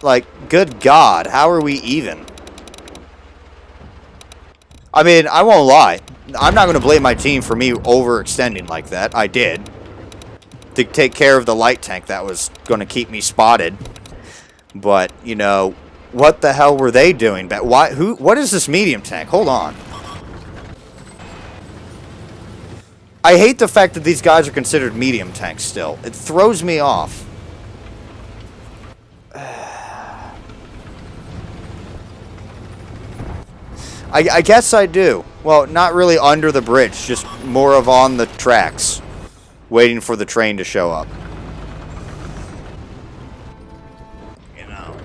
like, good God, how are we even? I mean, I won't lie. I'm not going to blame my team for me overextending like that. I did. To take care of the light tank that was going to keep me spotted. But, you know, what the hell were they doing? Why? What is this medium tank? Hold on. I hate the fact that these guys are considered medium tanks still. It throws me off. I guess I do. Well, not really under the bridge, just more of on the tracks, waiting for the train to show up. You know.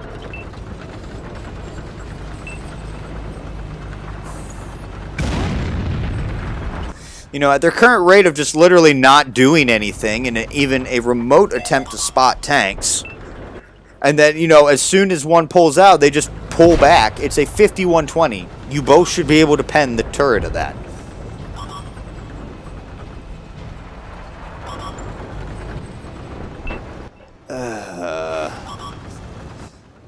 You know, at their current rate of just literally not doing anything, and even a remote attempt to spot tanks, and then, you know, as soon as one pulls out, they just pull back. It's a 51-20. You both should be able to pen the turret of that.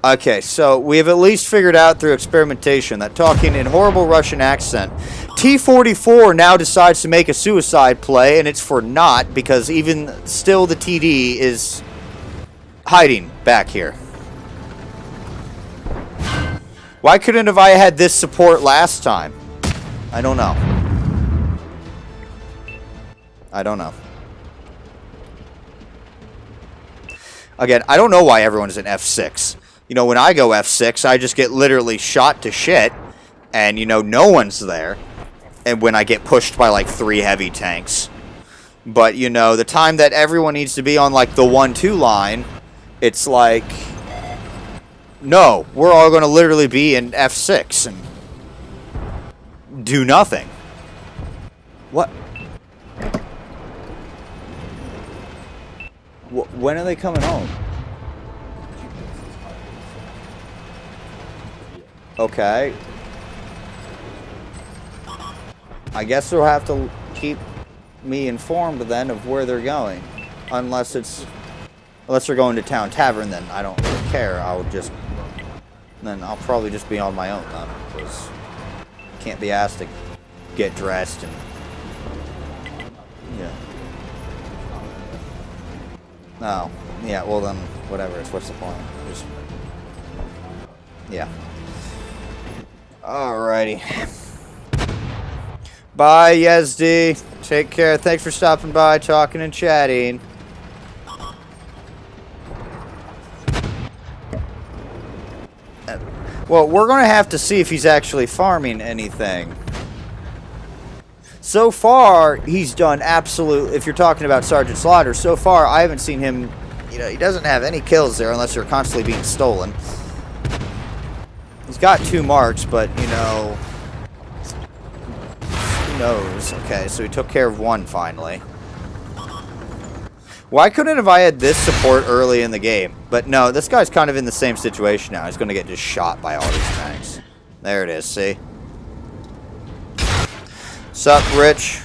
Okay, so we have at least figured out through experimentation that talking in horrible Russian accent, T-44 now decides to make a suicide play, and it's for naught because even still the TD is hiding back here. Why couldn't have I had this support last time? I don't know. I don't know. Again, I don't know why everyone is in F6. You know, when I go F6, I just get literally shot to shit, and, you know, no one's there. And when I get pushed by, like, 3 heavy tanks. But, you know, the time that everyone needs to be on, like, the 1-2 line, it's like, no, we're all going to literally be in F6 and do nothing. What? When are they coming home? Okay. I guess they'll have to keep me informed then of where they're going. Unless they're going to Town Tavern, then I don't really care. Then I'll probably just be on my own then, because I can't be asked to get dressed and, yeah. No. Yeah, well then, whatever. What's the point? Just, yeah. Alrighty. Bye, Yezdi. Take care. Thanks for stopping by, talking and chatting. Well, we're going to have to see if he's actually farming anything. So far, he's done absolute... If you're talking about Sergeant Slaughter, so far, I haven't seen him... You know, he doesn't have any kills there unless they're constantly being stolen. He's got 2 marks, but, you know... Who knows? Okay, so he took care of 1 finally. Why couldn't have I had this support early in the game? But no, this guy's kind of in the same situation now. He's going to get just shot by all these tanks. There it is, see? Sup, Rich?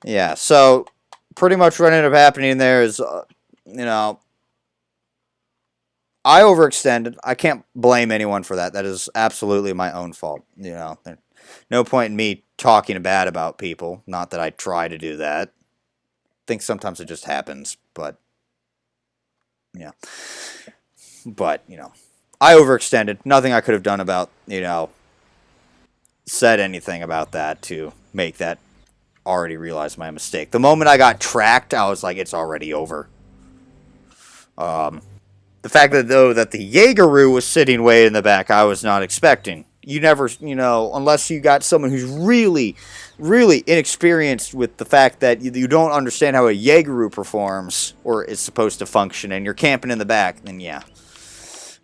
Yeah, so pretty much what ended up happening there is, you know, I overextended. I can't blame anyone for that. That is absolutely my own fault. You know, there's no point in me talking bad about people. Not that I try to do that. I think sometimes it just happens, but, yeah. But, you know, I overextended. Nothing I could have done about, you know, said anything about that to make that already realized my mistake. The moment I got tracked, I was like, it's already over. The fact that, though, that the Jaegeru was sitting way in the back, I was not expecting. You never, unless you got someone who's really, really inexperienced with the fact that you don't understand how a Jaegeru performs or is supposed to function, and you're camping in the back, then yeah.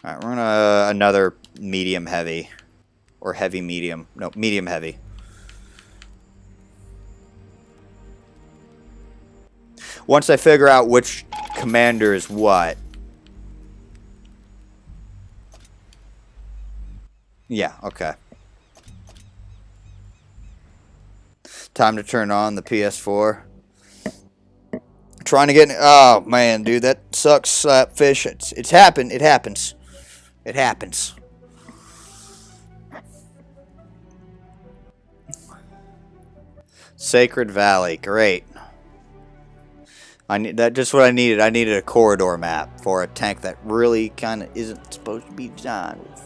All right, we're gonna another medium heavy, or heavy medium. No, medium heavy. Once I figure out which commander is what. Yeah, okay. Time to turn on the PS4. Trying to get... Oh, man, dude, that sucks, Slapfish. It's happened. It happens. It happens. Sacred Valley. Great. I need that. Just what I needed. I needed a corridor map for a tank that really kind of isn't supposed to be designed with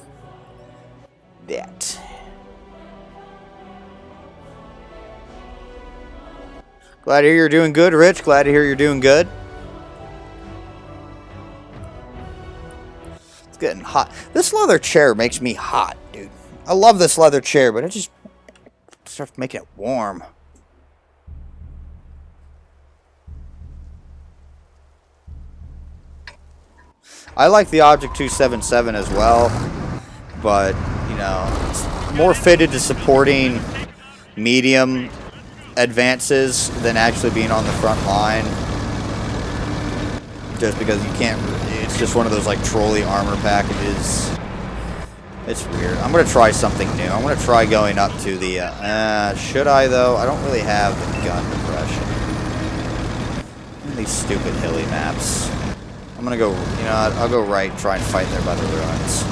that. Glad to hear you're doing good, Rich. Glad to hear you're doing good. It's getting hot. This leather chair makes me hot, dude. I love this leather chair, but it just starts making it warm. I like the Object 277 as well, but, it's more fitted to supporting medium advances than actually being on the front line. Just because you can't, it's just one of those like trolley armor packages. It's weird. I'm going to try something new. I'm going to try going up to the, should I though? I don't really have the gun depression. These stupid hilly maps. I'm going to go, I'll go right, try and fight there by the ruins.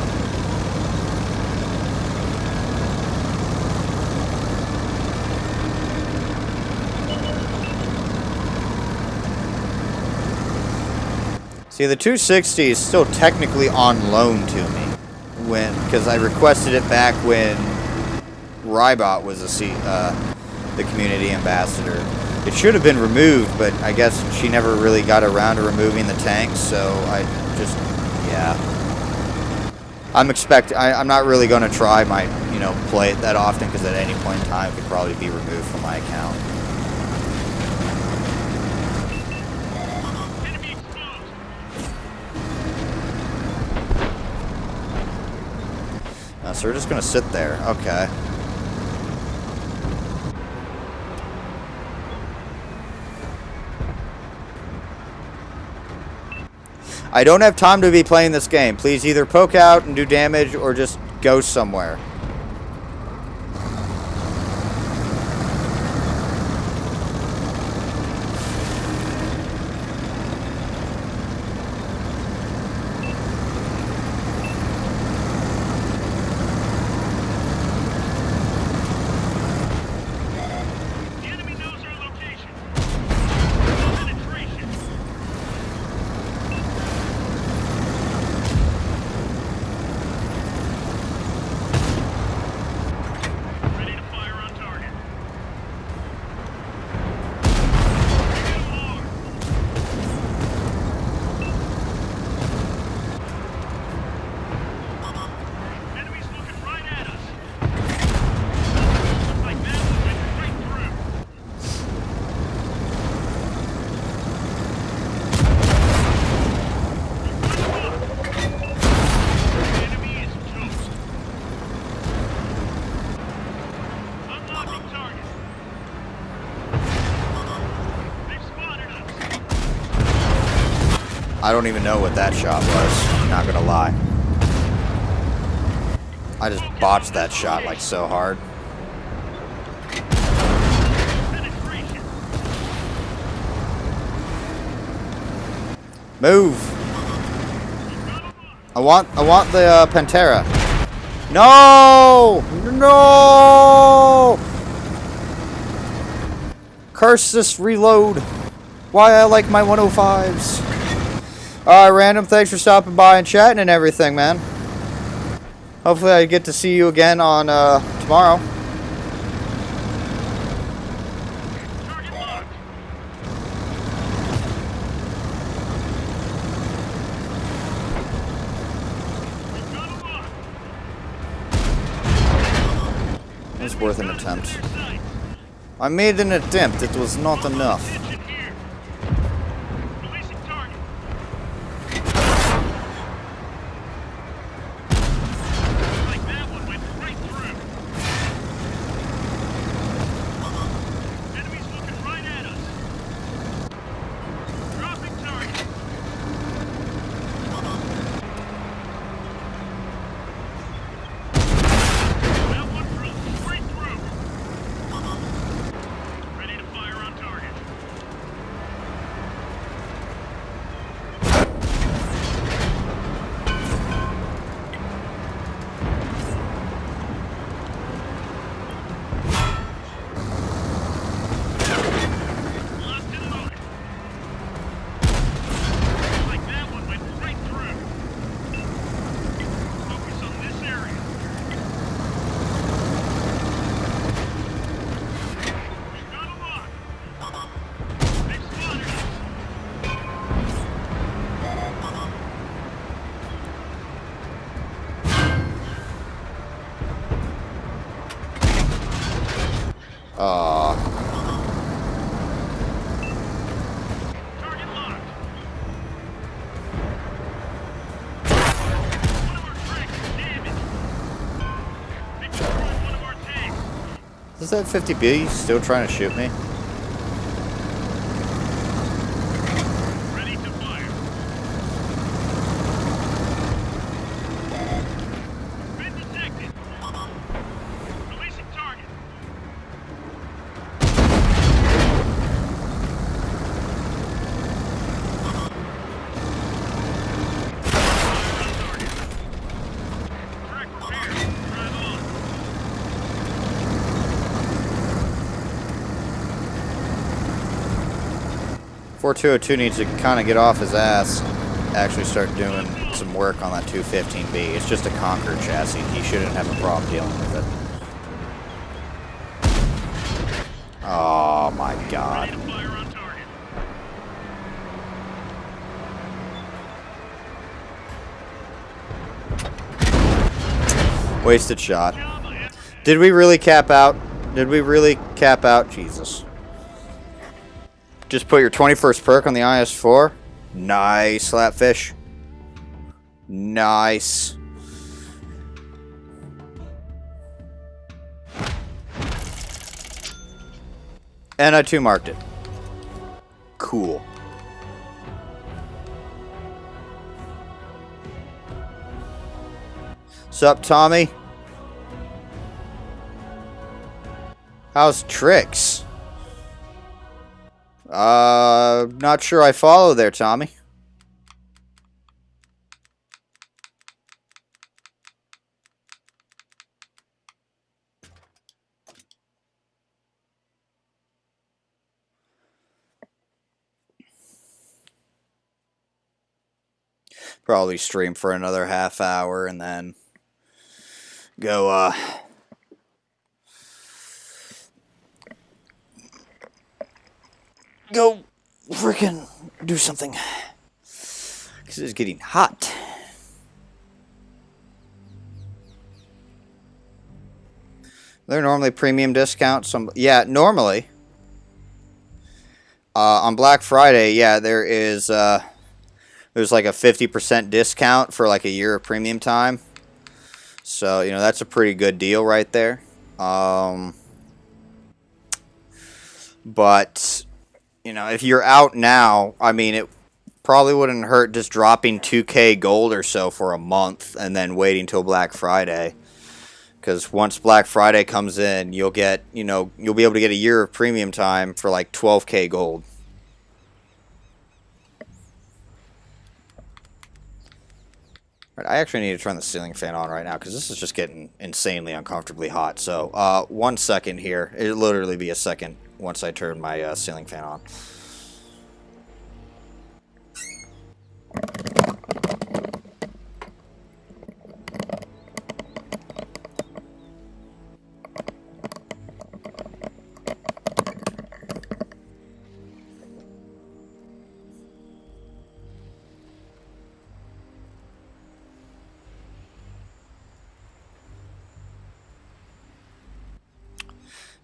See, the 260 is still technically on loan to me, because I requested it back when Rybot was the community ambassador. It should have been removed, but I guess she never really got around to removing the tanks, so I just, yeah. I'm not really going to try my, play it that often, because at any point in time it could probably be removed from my account. So we're just going to sit there. Okay. I don't have time to be playing this game. Please either poke out and do damage or just go somewhere. I don't even know what that shot was, not gonna lie. I just botched that shot like so hard. Move! I want the Pantera. No! No! Curse this reload. Why I like my 105s. Alright, Random, thanks for stopping by and chatting and everything, man. Hopefully I get to see you again on tomorrow. worth an attempt. Their sights. I made an attempt. It was not enough. Attention here. Releasing target. Like that one went right through. Enemies looking right at us. Dropping target. That one drilled straight through. Ready to fire on target. Locked and loaded. Like that one went right through. Focus on this area. We've got a lock. They've spotted us. Target locked. One of our tracks is damaged. They destroyed one of our tanks. Is that 50B still trying to shoot me? Ready to fire. Been detected. Releasing target. Track repaired. Drive on. 4202 needs to kind of get off his ass. Actually start doing some work on that 215B. It's just a Conquer chassis. He shouldn't have a problem dealing with it. Oh my god. Ready to fire on target. Wasted shot. Job ahead. Did we really cap out? Did we really cap out? Jesus. Just put your 21st perk on the IS-4. Nice, Slapfish. Nice. And I too marked it. Cool. Sup, Tommy? How's tricks? Not sure I follow there, Tommy. Probably stream for another half hour and then go, go freaking do something. Because it's getting hot. They're normally premium discounts. Yeah, normally. On Black Friday, yeah, there's like a 50% discount for like a year of premium time. So, you know, that's a pretty good deal right there. But, you know, if you're out now, I mean, it probably wouldn't hurt just dropping 2K gold or so for a month and then waiting till Black Friday. Because once Black Friday comes in, you'll get, you know, you'll be able to get a year of premium time for like 12K gold. I actually need to turn the ceiling fan on right now because this is just getting insanely uncomfortably hot. So, 1 second here. It'll literally be a second once I turn my ceiling fan on.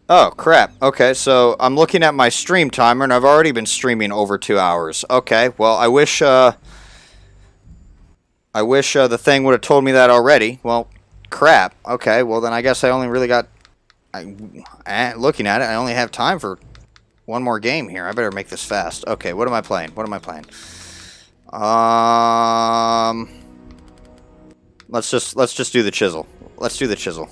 Oh, crap. Okay, so I'm looking at my stream timer, and I've already been streaming over 2 hours. Okay, well, I wish the thing would have told me that already. Well, crap. Okay, well, then I guess I only really got... looking at it, I only have time for one more game here. I better make this fast. Okay, what am I playing? What am I playing? Let's just do the chisel. Let's do the chisel.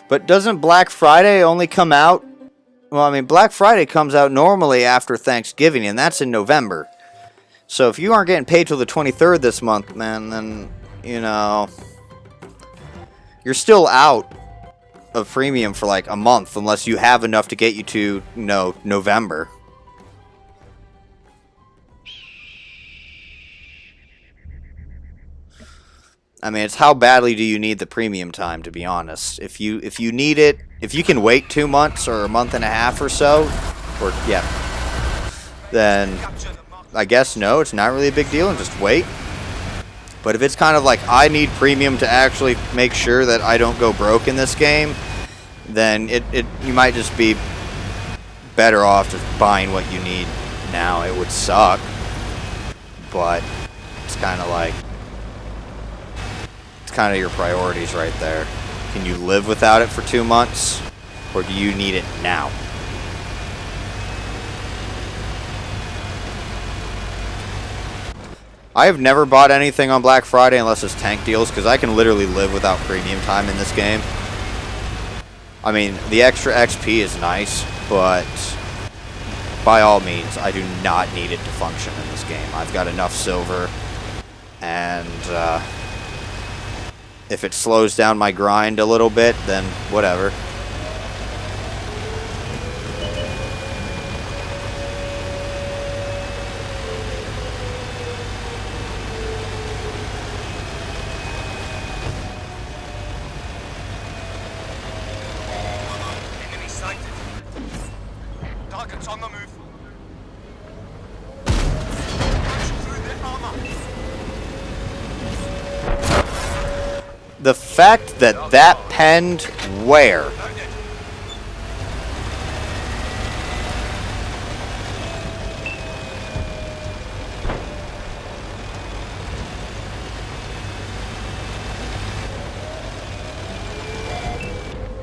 But doesn't Black Friday only come out? Well, I mean, Black Friday comes out normally after Thanksgiving, and that's in November. So if you aren't getting paid till the 23rd this month, man, then, you know, you're still out of premium for like a month unless you have enough to get you to, you know, November. I mean, it's how badly do you need the premium time, to be honest. If you need it, if you can wait 2 months or a month and a half or so, or yeah, then I guess no, it's not really a big deal and just wait. But if it's kind of like I need premium to actually make sure that I don't go broke in this game, then you might just be better off just buying what you need now. It would suck, but it's kind of like kind of your priorities right there. Can you live without it for 2 months, or do you need it now? I have never bought anything on Black Friday unless it's tank deals, because I can literally live without premium time in this game. I mean, the extra XP is nice, but by all means, I do not need it to function in this game. I've got enough silver, and if it slows down my grind a little bit, then whatever. Enemy sighted. Targets on the move. Punch through their armor. The fact that that penned where?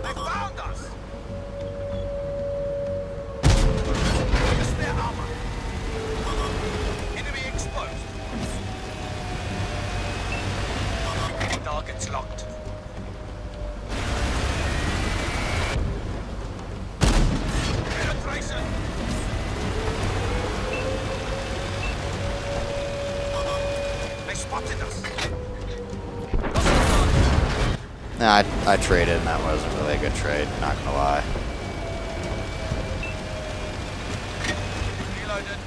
They found us. Focus their armor. Enemy exposed. Targets locked. Penetration. They spotted us. Nah, I traded, and that wasn't really a good trade, not gonna lie. Reloaded.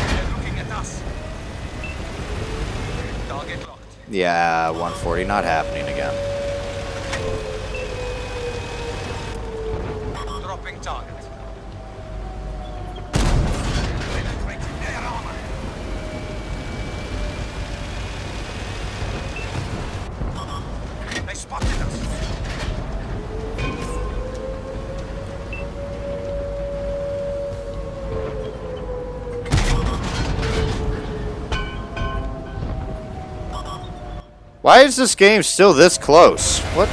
They're looking at us. Target locked. Yeah, 140 not happening again. Dropping target. Penetrating their armor. They spotted us. Why is this game still this close? What?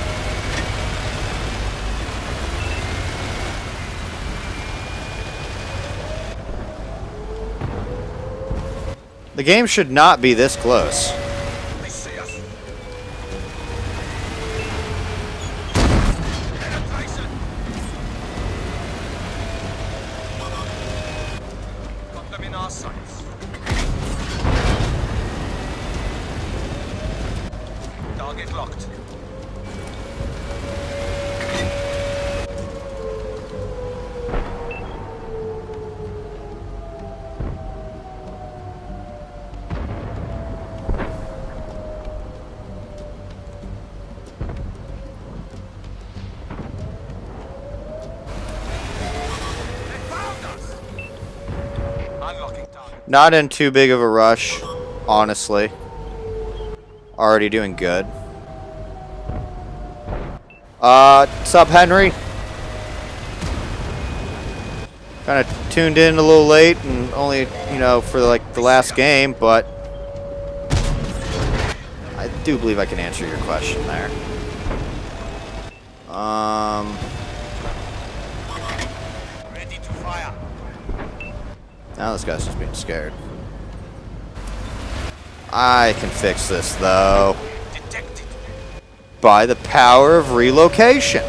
The game should not be this close. They see us. Penetration. Got them in our sights. Target locked. Not in too big of a rush, honestly. Already doing good. What's up, Henry? Kind of tuned in a little late and only, you know, for like the last game, but I do believe I can answer your question there. Ready to fire. Now this guy's just being scared. I can fix this, though. Detected. By the power of relocation.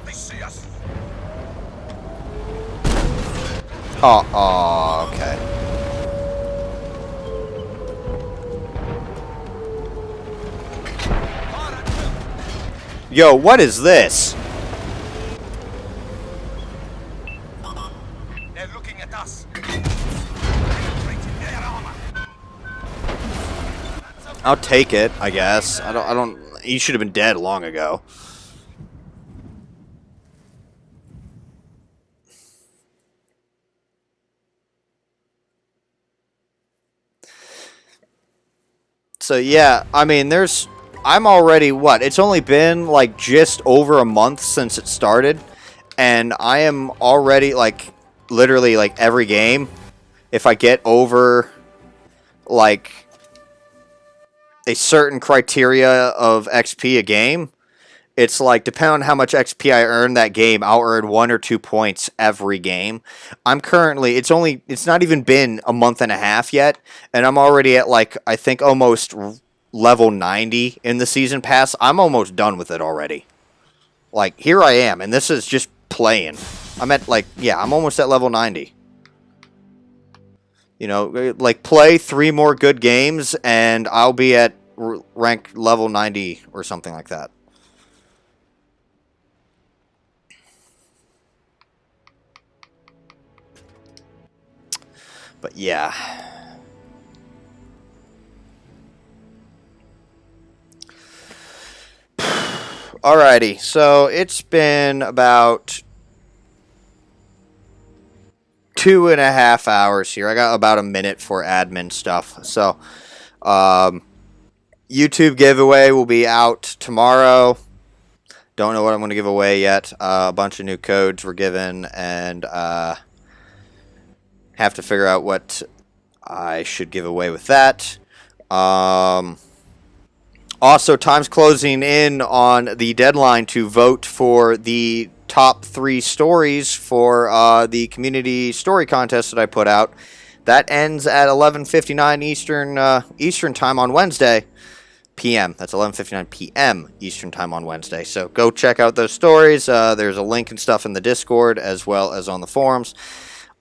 They see us. Oh, okay. Yo, what is this? They're looking at us. I'll take it, I guess. I don't. He should have been dead long ago. So yeah, I mean, I'm already, what? It's only been like just over a month since it started, and I am already like literally like every game, if I get over like a certain criteria of XP a game, it's like, depending on how much XP I earn that game, I'll earn 1 or 2 points every game. I'm currently, it's not even been a month and a half yet, and I'm already at like, I think almost level 90 in the season pass. I'm almost done with it already. Like, here I am, and this is just playing. I'm at like, yeah, I'm almost at level 90. You know, like, play 3 more good games, and I'll be at rank level 90 or something like that. But yeah. Alrighty, so it's been about 2.5 hours here. I got about a minute for admin stuff. So, YouTube giveaway will be out tomorrow. Don't know what I'm going to give away yet. A bunch of new codes were given, and have to figure out what I should give away with that. Also, time's closing in on the deadline to vote for the top 3 stories for the community story contest that I put out. That ends at 11:59 Eastern time on Wednesday p.m. That's 11:59 p.m. Eastern time on Wednesday. So go check out those stories. There's a link and stuff in the Discord as well as on the forums.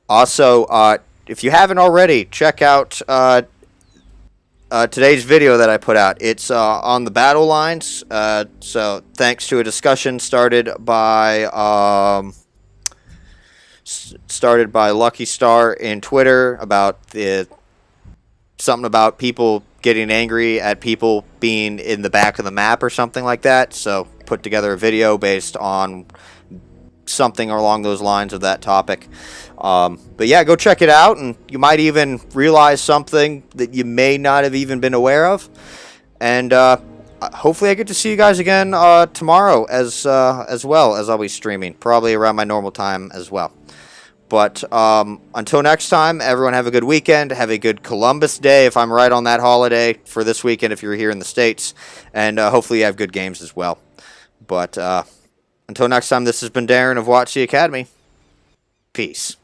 Also, if you haven't already, check out today's video that I put out. It's on the battle lines. So thanks to a discussion started by Lucky Star in Twitter about something about people getting angry at people being in the back of the map or something like that. So put together a video based on something along those lines of that topic. But yeah, go check it out, and you might even realize something that you may not have even been aware of. And hopefully I get to see you guys again tomorrow as well, as I'll be streaming, probably around my normal time as well. But until next time, everyone have a good weekend. Have a good Columbus Day, if I'm right on that holiday, for this weekend if you're here in the States. And hopefully you have good games as well. But until next time, this has been Darren of Watch the Academy. Peace.